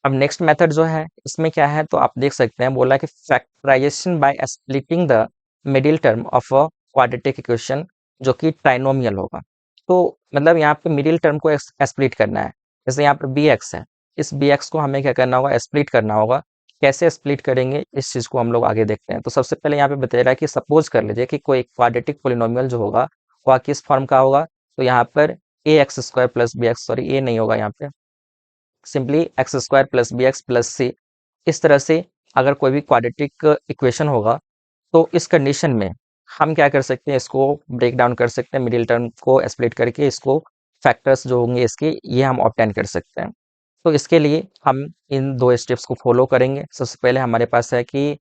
अब नेक्स्ट मेथड जो है, इसमें क्या है, तो आप देख सकते हैं बोला कि factorisation by splitting the middle term of a quadratic equation, जो कि ट्राइनोमियल होगा। तो मतलब यहाँ पे मिडिल टर्म को स्प्लिट करना है। जैसे यहाँ पर बी एक्स है, इस बी एक्स को हमें क्या करना होगा, स्प्लिट करना होगा। कैसे स्प्लिट करेंगे, इस चीज़ को हम लोग आगे देखते हैं। तो सबसे पहले यहाँ पे बताया रहा है कि सपोज कर लीजिए कि कोई क्वाड्रेटिक पोलिनोमियल जो होगा वह किस फॉर्म का होगा, तो यहाँ पर a x square plus b x, sorry a नहीं होगा यहाँ पे, simply x square plus b x plus c. इस तरह से अगर कोई भी क्वाड्रेटिक इक्वेशन होगा, तो इस कंडीशन में हम क्या कर सकते हैं, इसको ब्रेक डाउन कर सकते हैं, मिडिल टर्म को स्प्लिट करके इसको फैक्टर्स जो होंगे इसके, ये हम ऑब्टेन कर सकते हैं। तो इसके लिए हम इन 2 स्टेप्स को फॉलो करेंगे। सबसे पहले हमारे पास है कि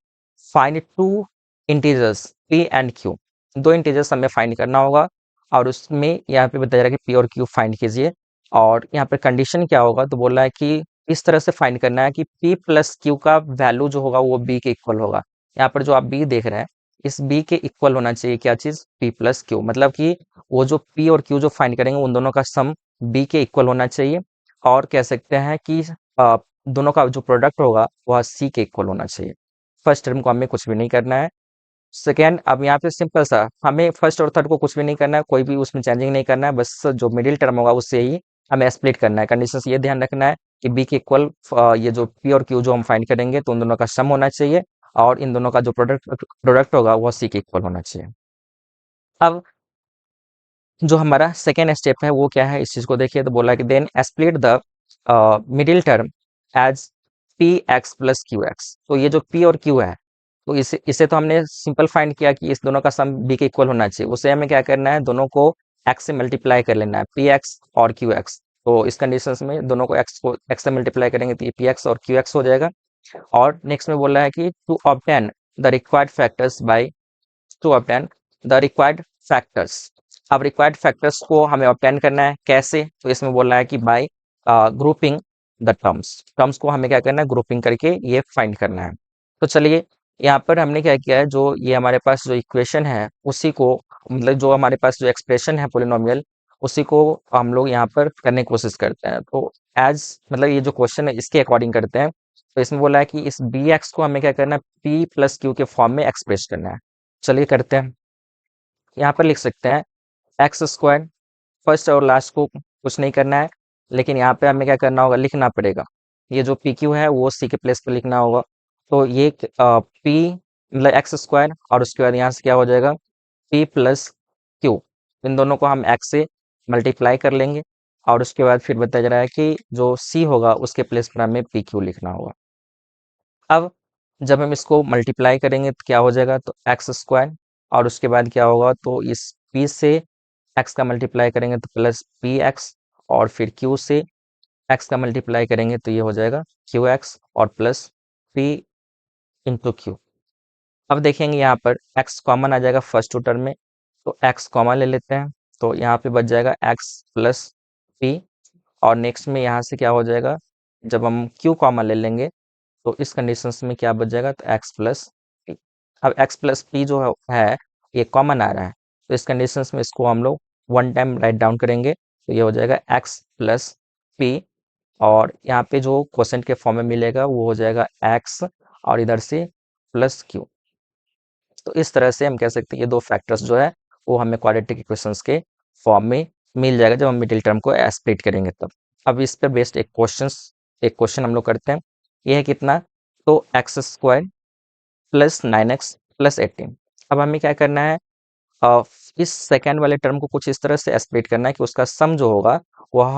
find 2 integers P and Q, 2 integers हमें फाइंड करना होगा, और उसमें यहाँ पे बताया रहा है कि पी और क्यू फाइंड कीजिए। और यहाँ पे कंडीशन क्या होगा, तो बोल रहा है कि इस तरह से फाइंड करना है कि p प्लस क्यू का वैल्यू जो होगा वो b के इक्वल होगा। यहाँ पर जो आप b देख रहे हैं, इस b के इक्वल होना चाहिए क्या चीज, p प्लस क्यू, मतलब कि वो जो p और q जो फाइंड करेंगे उन दोनों का सम b के इक्वल होना चाहिए। और कह सकते हैं कि दोनों का जो प्रोडक्ट होगा वह c के इक्वल होना चाहिए। फर्स्ट टर्म को हमें कुछ भी नहीं करना है। सेकेंड, अब यहाँ पे सिंपल सा हमें फर्स्ट और थर्ड को कुछ भी नहीं करना है, कोई भी उसमें चेंजिंग नहीं करना है, बस जो मिडिल टर्म होगा उससे ही हमें स्प्लिट करना है। कंडीशन ये ध्यान रखना है कि बी के इक्वल ये जो पी और क्यू जो हम फाइंड करेंगे, तो उन दोनों का सम होना चाहिए, और इन दोनों का जो प्रोडक्ट होगा वह सी के इक्वल होना चाहिए। अब जो हमारा सेकेंड स्टेप है वो क्या है, इस चीज को देखिए, तो बोला कि then split the middle term as P x plus Q x. तो ये जो पी और क्यू है, तो इसे इसे तो हमने सिंपल फाइंड किया कि इस दोनों का सम बी के इक्वल होना चाहिए। उसे हमें क्या करना है, दोनों को एक्स से मल्टीप्लाई कर लेना है, पी एक्स और क्यू एक्स। तो इस कंडीशन में दोनों को एक्स से मल्टीप्लाई करेंगे तो ये पी एक्स और क्यू एक्स हो जाएगा। और नेक्स्ट में बोला है कि to obtain the required factors by, to obtain the required factors. अब रिक्वायर्ड फैक्टर्स को हमें ऑब्टेन करना है कैसे, तो इसमें बोल रहा है कि bye grouping the terms, terms को हमें क्या करना है, ग्रुपिंग करके ये फाइंड करना है। तो चलिए, यहाँ पर हमने क्या किया है, जो ये हमारे पास जो इक्वेशन है उसी को, मतलब जो हमारे पास जो एक्सप्रेशन है पोलिनोमियल, उसी को हम लोग यहाँ पर करने की कोशिश करते हैं। तो एज मतलब ये जो क्वेश्चन है इसके अकॉर्डिंग करते हैं। तो इसमें बोला है कि इस बी एक्स को हमें क्या करना है, पी प्लस क्यू के फॉर्म में एक्सप्रेस करना है। चलिए करते हैं। यहाँ पर लिख सकते हैं एक्स स्क्वायर, फर्स्ट और लास्ट को कुछ नहीं करना है, लेकिन यहाँ पे हमें क्या करना होगा, लिखना पड़ेगा। ये जो पी क्यू है वो सी के प्लेस पे लिखना होगा। तो ये पी मतलब एक्स स्क्वायर, और उसके बाद यहाँ से क्या हो जाएगा, पी प्लस क्यू, इन दोनों को हम एक्स से मल्टीप्लाई कर लेंगे। और उसके बाद फिर बताया जा रहा है कि जो सी होगा उसके प्लेस पर हमें पी क्यू लिखना होगा। अब जब हम इसको मल्टीप्लाई करेंगे तो क्या हो जाएगा, तो एक्स स्क्वायर, और उसके बाद क्या होगा, तो इस पी से एक्स का मल्टीप्लाई करेंगे तो प्लस पी एक्स, और फिर क्यू से एक्स का मल्टीप्लाई करेंगे तो ये हो जाएगा क्यू एक्स और प्लस पी इंटू क्यू। अब देखेंगे यहाँ पर एक्स कॉमन आ जाएगा फर्स्ट टू टर्म में, तो एक्स कॉमन ले लेते हैं, तो यहाँ पे बच जाएगा एक्स प्लस पी। और नेक्स्ट में यहाँ से क्या हो जाएगा, जब हम क्यू कॉमन ले लेंगे तो इस कंडीशंस में क्या बच जाएगा, तो एक्स प्लस पी। अब एक्स प्लस पी जो है ये कॉमन आ रहा है, तो इस कंडीशंस में इसको हम लोग वन टाइम राइट डाउन करेंगे, तो ये हो जाएगा एक्स प्लस पी। और यहाँ पे जो क्वेश्चन के फॉर्म में मिलेगा वो हो जाएगा एक्स, और इधर से प्लस क्यू। तो इस तरह से हम कह सकते हैं ये दो फैक्टर्स जो है वो हमें क्वाड्रेटिक इक्वेशंस के फॉर्म में मिल जाएगा जब हम मिडिल टर्म को स्प्लिट करेंगे तब। अब इस पर बेस्ड एक क्वेश्चन हम लोग करते हैं। ये है कितना, तो x square plus 9x plus 18। अब हमें क्या करना है, अ, इस सेकेंड वाले टर्म को कुछ इस तरह से स्प्लिट करना है कि उसका सम जो होगा वह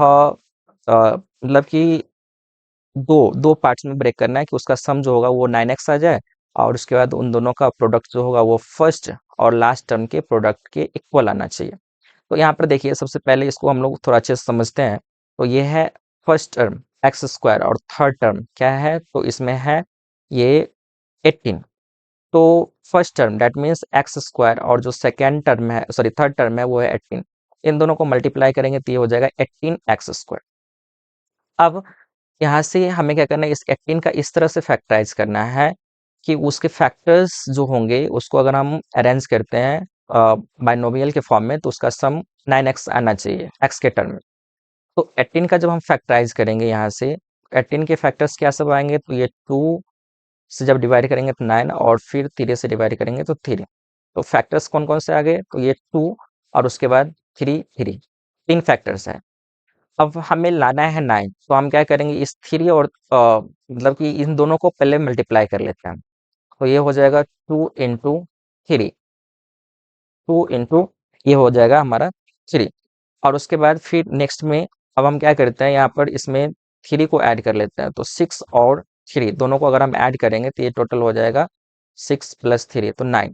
मतलब कि दो दो पार्ट्स में ब्रेक करना है कि उसका सम जो होगा वो 9x आ जाए, और उसके बाद उन दोनों का प्रोडक्ट जो होगा वो फर्स्ट और लास्ट टर्म के प्रोडक्ट के इक्वल आना चाहिए। तो यहाँ पर देखिए, सबसे पहले इसको हम लोग थोड़ा अच्छे से समझते हैं। तो ये है फर्स्ट टर्म एक्स स्क्वायर, और थर्ड टर्म क्या है, तो इसमें है ये 18। तो first term that means x square, और जो सेकेंड टर्म है, सॉरी थर्ड टर्म है, वो है 18। इन दोनों को मल्टीप्लाई करेंगे तो ये हो जाएगा 18x स्क्वायर। अब यहाँ से हमें क्या करना है, इस 18 का इस तरह से फैक्टराइज करना है कि उसके फैक्टर्स जो होंगे उसको अगर हम अरेंज करते हैं बाइनोमियल के फॉर्म में, तो उसका सम 9x आना चाहिए x के टर्म में। तो 18 का जब हम फैक्टराइज करेंगे यहाँ से, 18 के फैक्टर्स क्या सब आएंगे, तो ये 2 से जब डिवाइड करेंगे तो 9, और फिर 3 से डिवाइड करेंगे तो 3। तो फैक्टर्स कौन कौन से आ गए, तो ये 2 और उसके बाद 3 3, तीन फैक्टर्स है। अब हमें लाना है 9, तो हम क्या करेंगे, इस 3 और मतलब कि इन दोनों को पहले मल्टीप्लाई कर लेते हैं। तो ये हो जाएगा 2 इंटू 3, 2 इंटू ये हो जाएगा हमारा 3। और उसके बाद फिर नेक्स्ट में अब हम क्या करते हैं, यहाँ पर इसमें 3 को ऐड कर लेते हैं। तो 6 और 3 दोनों को अगर हम ऐड करेंगे तो ये टोटल हो जाएगा 6 प्लस 3 तो 9।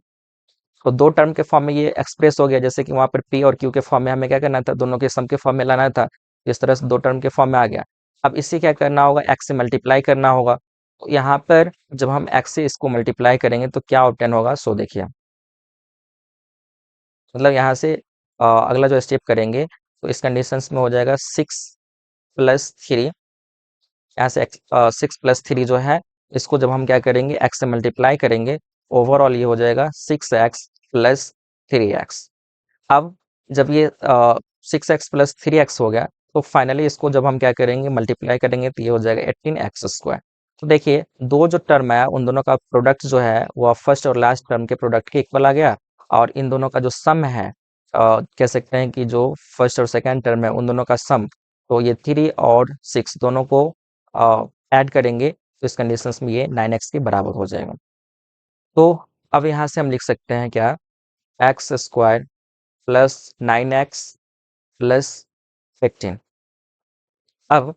तो दो टर्म के फॉर्म में ये एक्सप्रेस हो गया, जैसे कि वहाँ पर पी और क्यू के फॉर्म में हमें क्या करना था, दोनों के सम के फॉर्म में लाना था। इस तरह से दो टर्म के फॉर्म में आ गया। अब इसे क्या करना होगा, एक्स से मल्टीप्लाई करना होगा। तो यहाँ पर जब हम एक्स से इसको मल्टीप्लाई करेंगे तो क्या ऑब्टेन होगा, सो देखिए, मतलब यहाँ से अगला जो स्टेप करेंगे तो इस कंडीशंस में हो जाएगा 6 प्लस 3। यहाँ से 6 प्लस 3 जो है, इसको जब हम क्या करेंगे, एक्स से मल्टीप्लाई करेंगे, ओवरऑल ये हो जाएगा 6x प्लस 3x। अब जब ये 6x प्लस 3x हो गया, तो फाइनली इसको जब हम क्या करेंगे, मल्टीप्लाई करेंगे, तो ये हो जाएगा 18x स्क्वायर। तो देखिए, दो जो टर्म है उन दोनों का प्रोडक्ट जो है वो फर्स्ट और लास्ट टर्म के प्रोडक्ट के इक्वल आ गया। और इन दोनों का जो सम है, कह सकते हैं कि जो फर्स्ट और सेकेंड टर्म है उन दोनों का सम, तो ये 3 और 6 दोनों को ऐड करेंगे तो इस कंडीशंस में ये 9x के बराबर हो जाएगा। तो अब यहाँ से हम लिख सकते हैं क्या, x² प्लस 9x प्लस 18। अब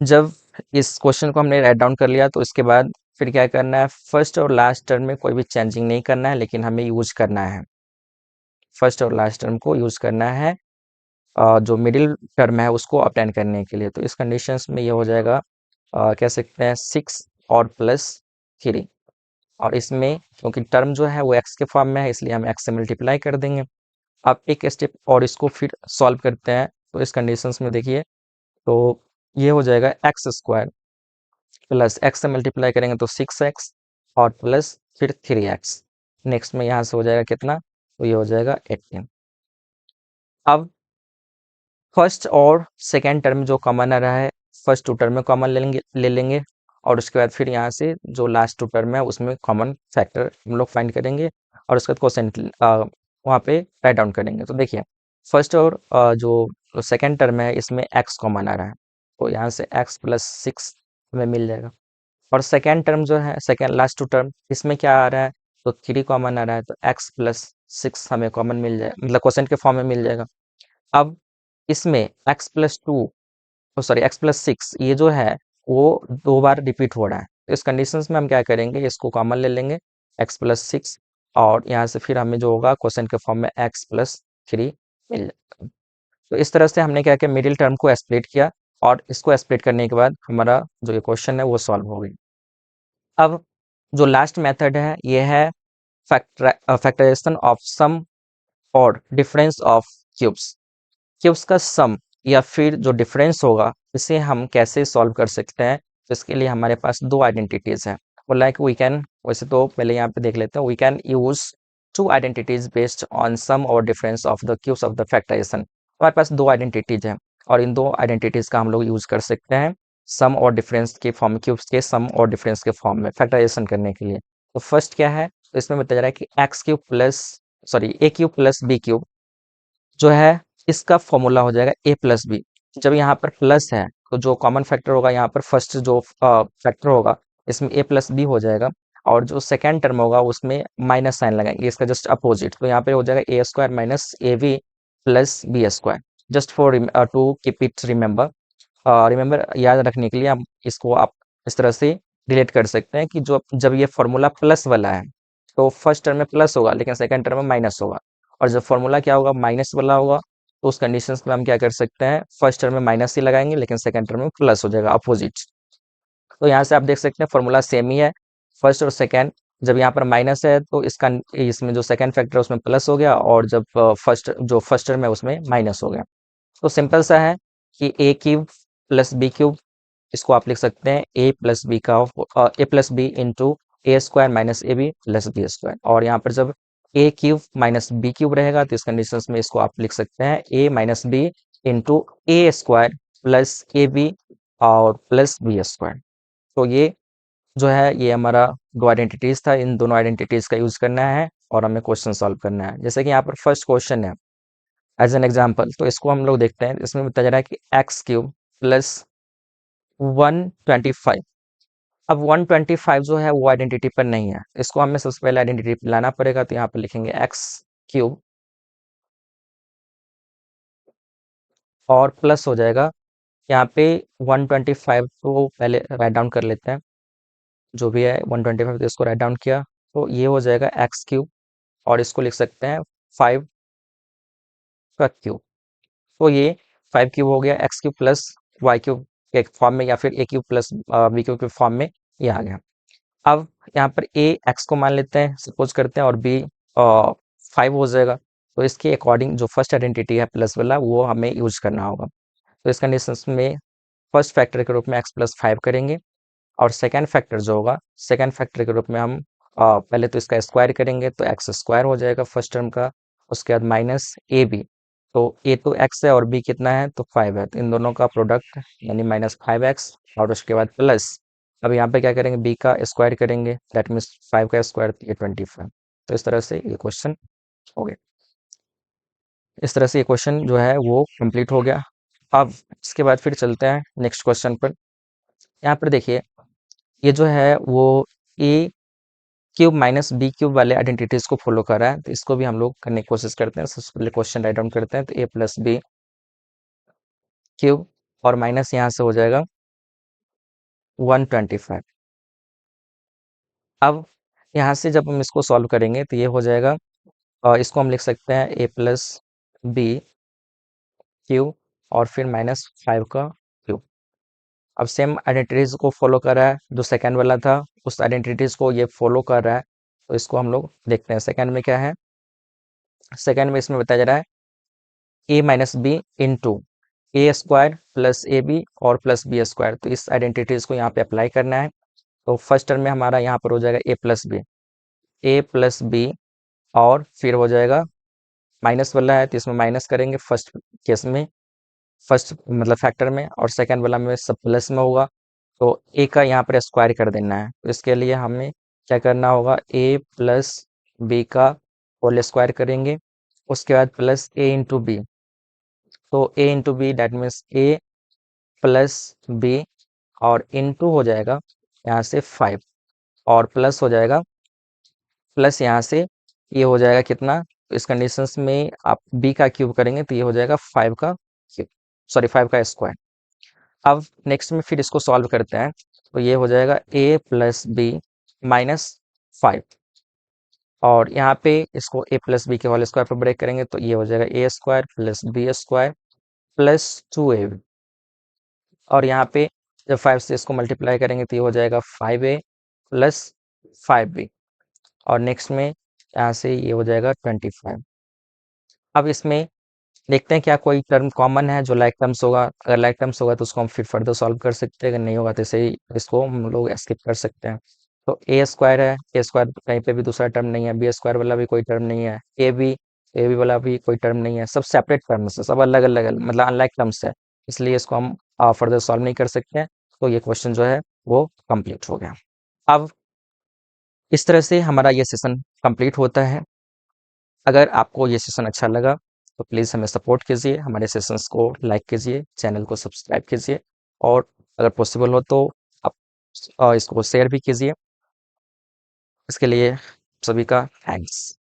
जब इस क्वेश्चन को हमने राइट डाउन कर लिया, तो इसके बाद फिर क्या करना है, फर्स्ट और लास्ट टर्म में कोई भी चेंजिंग नहीं करना है, लेकिन हमें यूज करना है, फर्स्ट और लास्ट टर्म को यूज करना है जो मिडिल टर्म है उसको अपटेन करने के लिए। तो इस कंडीशंस में ये हो जाएगा, कह सकते हैं 6 और प्लस 3। और इसमें क्योंकि टर्म जो है वो एक्स के फॉर्म में है, इसलिए हम एक्स से मल्टीप्लाई कर देंगे। अब एक स्टेप और इसको फिर सॉल्व करते हैं। तो इस कंडीशंस में देखिए, तो ये हो जाएगा x² प्लस एक्स से मल्टीप्लाई करेंगे तो 6x, और प्लस फिर 3x। नेक्स्ट में यहाँ से हो जाएगा कितना, तो ये हो जाएगा 18। अब फर्स्ट और सेकेंड टर्म जो कॉमन आ रहा है, फर्स्ट टू टर्म में कॉमन ले लेंगे, और उसके बाद फिर यहाँ से जो लास्ट टू टर्म है उसमें कॉमन फैक्टर हम लोग फाइंड करेंगे, और उसके बाद क्वोशेंट वहाँ पे राइट डाउन करेंगे। तो देखिए, फर्स्ट और जो सेकेंड टर्म है इसमें x कॉमन आ रहा है, तो यहाँ से x+6 हमें मिल जाएगा। और सेकेंड टर्म जो है, सेकेंड लास्ट टू टर्म, इसमें क्या आ रहा है, तो 3 कॉमन आ रहा है, तो x+6 हमें कॉमन मिल जाए, मतलब क्वोशेंट के फॉर्म में मिल जाएगा। अब इसमें x+2, सॉरी x+6 ये जो है वो दो बार रिपीट हो रहा है। तो इस कंडीशंस में हम क्या करेंगे, इसको कॉमन ले लेंगे, x+6, और यहाँ से फिर हमें जो होगा क्वेश्चन के फॉर्म में x+3 मिल जाएगा। तो इस तरह से हमने क्या किया, मिडिल टर्म को स्प्लिट किया, और इसको स्प्लिट करने के बाद हमारा जो ये क्वेश्चन है वो सॉल्व हो गई। अब जो लास्ट मेथड है ये है फैक्टराइजेशन ऑफ सम और डिफरेंस ऑफ क्यूब्स। क्यूब्स का सम या फिर जो डिफरेंस होगा, इसे हम कैसे सॉल्व कर सकते हैं। तो इसके लिए हमारे पास दो आइडेंटिटीज हैं। वो लाइक वी कैन, वैसे तो पहले यहाँ पे देख लेते हैं, we can use two identities based on sum और difference of the cubes of the factorization. हमारे पास दो आइडेंटिटीज हैं, और इन दो आइडेंटिटीज का हम लोग यूज कर सकते हैं सम और डिफरेंस के फॉर्म, क्यूब्स के सम और डिफरेंस के फॉर्म में फैक्टराइजेशन करने के लिए। तो फर्स्ट क्या है, तो इसमें बताया जा रहा है कि a³ प्लस b³ जो है, इसका फॉर्मूला हो जाएगा a+b। जब यहाँ पर प्लस है तो जो कॉमन फैक्टर होगा यहाँ पर, फर्स्ट जो फैक्टर होगा इसमें ए प्लस बी हो जाएगा, और जो सेकेंड टर्म होगा उसमें माइनस साइन लगाएंगे, इसका जस्ट अपोजिट, तो यहाँ पे हो जाएगा a square minus a b plus b square. Just for to keep it remember, remember याद रखने के लिए हम इसको आप इस तरह से रिलेट कर सकते हैं कि जो जब ये फॉर्मूला प्लस वाला है तो फर्स्ट टर्म में प्लस होगा लेकिन सेकंड टर्म में माइनस होगा, और जब फॉर्मूला क्या होगा माइनस वाला होगा तो उस कंडीशंस में हम क्या कर सकते हैं, फर्स्ट टर्म में माइनस ही लगाएंगे लेकिन सेकंड टर्म में प्लस हो जाएगा, अपोजिट। तो यहाँ से आप देख सकते हैं फॉर्मूला सेम ही है, फर्स्ट और सेकंड। जब यहाँ पर माइनस है तो इसका इसमें जो सेकंड फैक्टर है उसमें प्लस हो गया, और जब फर्स्ट टर्म है उसमें माइनस हो गया। तो सिंपल सा है कि a cube plus B cube, इसको आप लिख सकते हैं ए प्लस बी का a plus b into a square minus a b plus b square, और यहाँ पर जब a cube minus b cube रहेगा तो इस कंडीशन में इसको आप लिख सकते हैं a minus b into a square plus A b और प्लस बी स्क्वायर। तो ये जो है ये हमारा दो आइडेंटिटीज था, इन दोनों आइडेंटिटीज का यूज करना है और हमें क्वेश्चन सॉल्व करना है। जैसे कि यहाँ पर फर्स्ट क्वेश्चन है एज एन एग्जाम्पल, तो इसको हम लोग देखते हैं। इसमें बताया जा रहा है कि एक्स क्यूब प्लस 125। अब 125 जो है वो आइडेंटिटी पर नहीं है, इसको हमें सबसे पहले आइडेंटिटी पे लाना पड़ेगा, तो यहाँ पर लिखेंगे एक्स क्यूब और प्लस हो जाएगा यहाँ पे 125 को पहले राइट डाउन कर लेते हैं, जो भी है 125 तो इसको राइट डाउन किया तो ये हो जाएगा एक्स क्यूब, और इसको लिख सकते हैं 5 का क्यूब। तो ये 5 क्यूब हो गया, x cube plus y cube के फॉर्म में, या फिर A cube plus B cube के फॉर्म में ये आ गया। अब यहाँ पर ए एक्स को मान लेते हैं, सपोज करते हैं, और बी 5 हो जाएगा, तो इसके अकॉर्डिंग जो फर्स्ट आइडेंटिटी है प्लस वाला वो हमें यूज करना होगा। तो इस कंडीशन में फर्स्ट फैक्टर के रूप में एक्स प्लस 5 करेंगे, और सेकेंड फैक्टर जो होगा सेकेंड फैक्टर के रूप में हम पहले तो इसका स्क्वायर करेंगे, तो एक्स स्क्वायर हो जाएगा फर्स्ट टर्म का, उसके बाद माइनस ए बी, तो ए तो एक्स है और बी कितना है तो 5 है, तो इन दोनों का प्रोडक्ट यानी -5x, और उसके बाद प्लस अब यहाँ पे क्या करेंगे बी का स्क्वायर करेंगे, दैट मीन्स 5 का स्क्वायर तो ये 25। तो इस तरह से ये क्वेश्चन हो गया, इस तरह से ये क्वेश्चन जो है वो कंप्लीट हो गया। अब इसके बाद फिर चलते हैं नेक्स्ट क्वेश्चन पर। यहाँ पर देखिए ये जो है वो ए क्यूब माइनस बी क्यूब वाले आइडेंटिटीज को फॉलो कर रहा है, तो इसको भी हम लोग करने की कोशिश करते हैं। सबसे पहले क्वेश्चन राइट डाउन करते हैं, तो ए प्लस बी क्यूब और माइनस यहाँ से हो जाएगा 125। अब यहाँ से जब हम इसको सॉल्व करेंगे तो ये हो जाएगा, इसको हम लिख सकते हैं ए प्लस बी क्यूब और फिर -5 का क्यूब। अब सेम आइडेंटिटीज को फॉलो कर रहा है, जो सेकेंड वाला था उस आइडेंटिटीज को ये फॉलो कर रहा है, तो इसको हम लोग देखते हैं सेकेंड में क्या है। सेकेंड में इसमें बताया जा रहा है a minus b into a square plus A b और प्लस बी स्क्वायर, तो इस आइडेंटिटीज को यहाँ पे अप्लाई करना है। तो फर्स्ट टर्म में हमारा यहाँ पर हो जाएगा ए प्लस बी और फिर हो जाएगा माइनस वाला है तो इसमें माइनस करेंगे फर्स्ट केस में, फर्स्ट मतलब फैक्टर में, और सेकंड वाला में सब प्लस में होगा, तो ए का यहाँ पर स्क्वायर कर देना है। तो इसके लिए हमें क्या करना होगा, ए प्लस बी का होल स्क्वायर करेंगे, उसके बाद प्लस ए इंटू बी, तो a into b that means a plus b और इंटू हो जाएगा यहाँ से 5 और प्लस हो जाएगा, प्लस यहाँ से ये हो जाएगा कितना, तो इस कंडीशंस में आप बी का क्यूब करेंगे तो ये हो जाएगा 5 का क्यूब, सॉरी 5 का स्क्वायर। अब नेक्स्ट में फिर इसको सॉल्व करते हैं, तो ये हो जाएगा ए प्लस बी -5, और यहाँ पे इसको ए प्लस बी के होल स्क्वायर पर ब्रेक करेंगे तो ये हो जाएगा a square plus b square plus 2a, और यहाँ पे जब 5 से इसको मल्टीप्लाई करेंगे तो ये हो जाएगा 5a प्लस 5b, और नेक्स्ट में यहाँ से ये हो जाएगा 25। अब इसमें देखते हैं क्या कोई टर्म कॉमन है जो लाइक टर्म्स होगा, अगर लाइक टर्म्स होगा तो उसको हम फिर फर्दर सॉल्व कर सकते हैं, अगर नहीं होगा तो इसे ही इसको हम लोग स्किप कर सकते हैं। तो ए स्क्वायर है, ए स्क्वायर कहीं पे भी दूसरा टर्म नहीं है, बी स्क्वायर वाला भी कोई टर्म नहीं है, ए बी वाला भी कोई टर्म नहीं है, सब सेपरेट टर्म्स है, सब अलग अलग मतलब अनलाइक टर्म्स है, इसलिए इसको हम फर्दर सॉल्व नहीं कर सकते हैं। तो ये क्वेश्चन जो है वो कंप्लीट हो गया। अब इस तरह से हमारा ये सेशन कंप्लीट होता है। अगर आपको ये सेशन अच्छा लगा तो प्लीज़ हमें सपोर्ट कीजिए, हमारे सेशंस को लाइक कीजिए, चैनल को सब्सक्राइब कीजिए, और अगर पॉसिबल हो तो और इसको शेयर भी कीजिए। इसके लिए सभी का थैंक्स।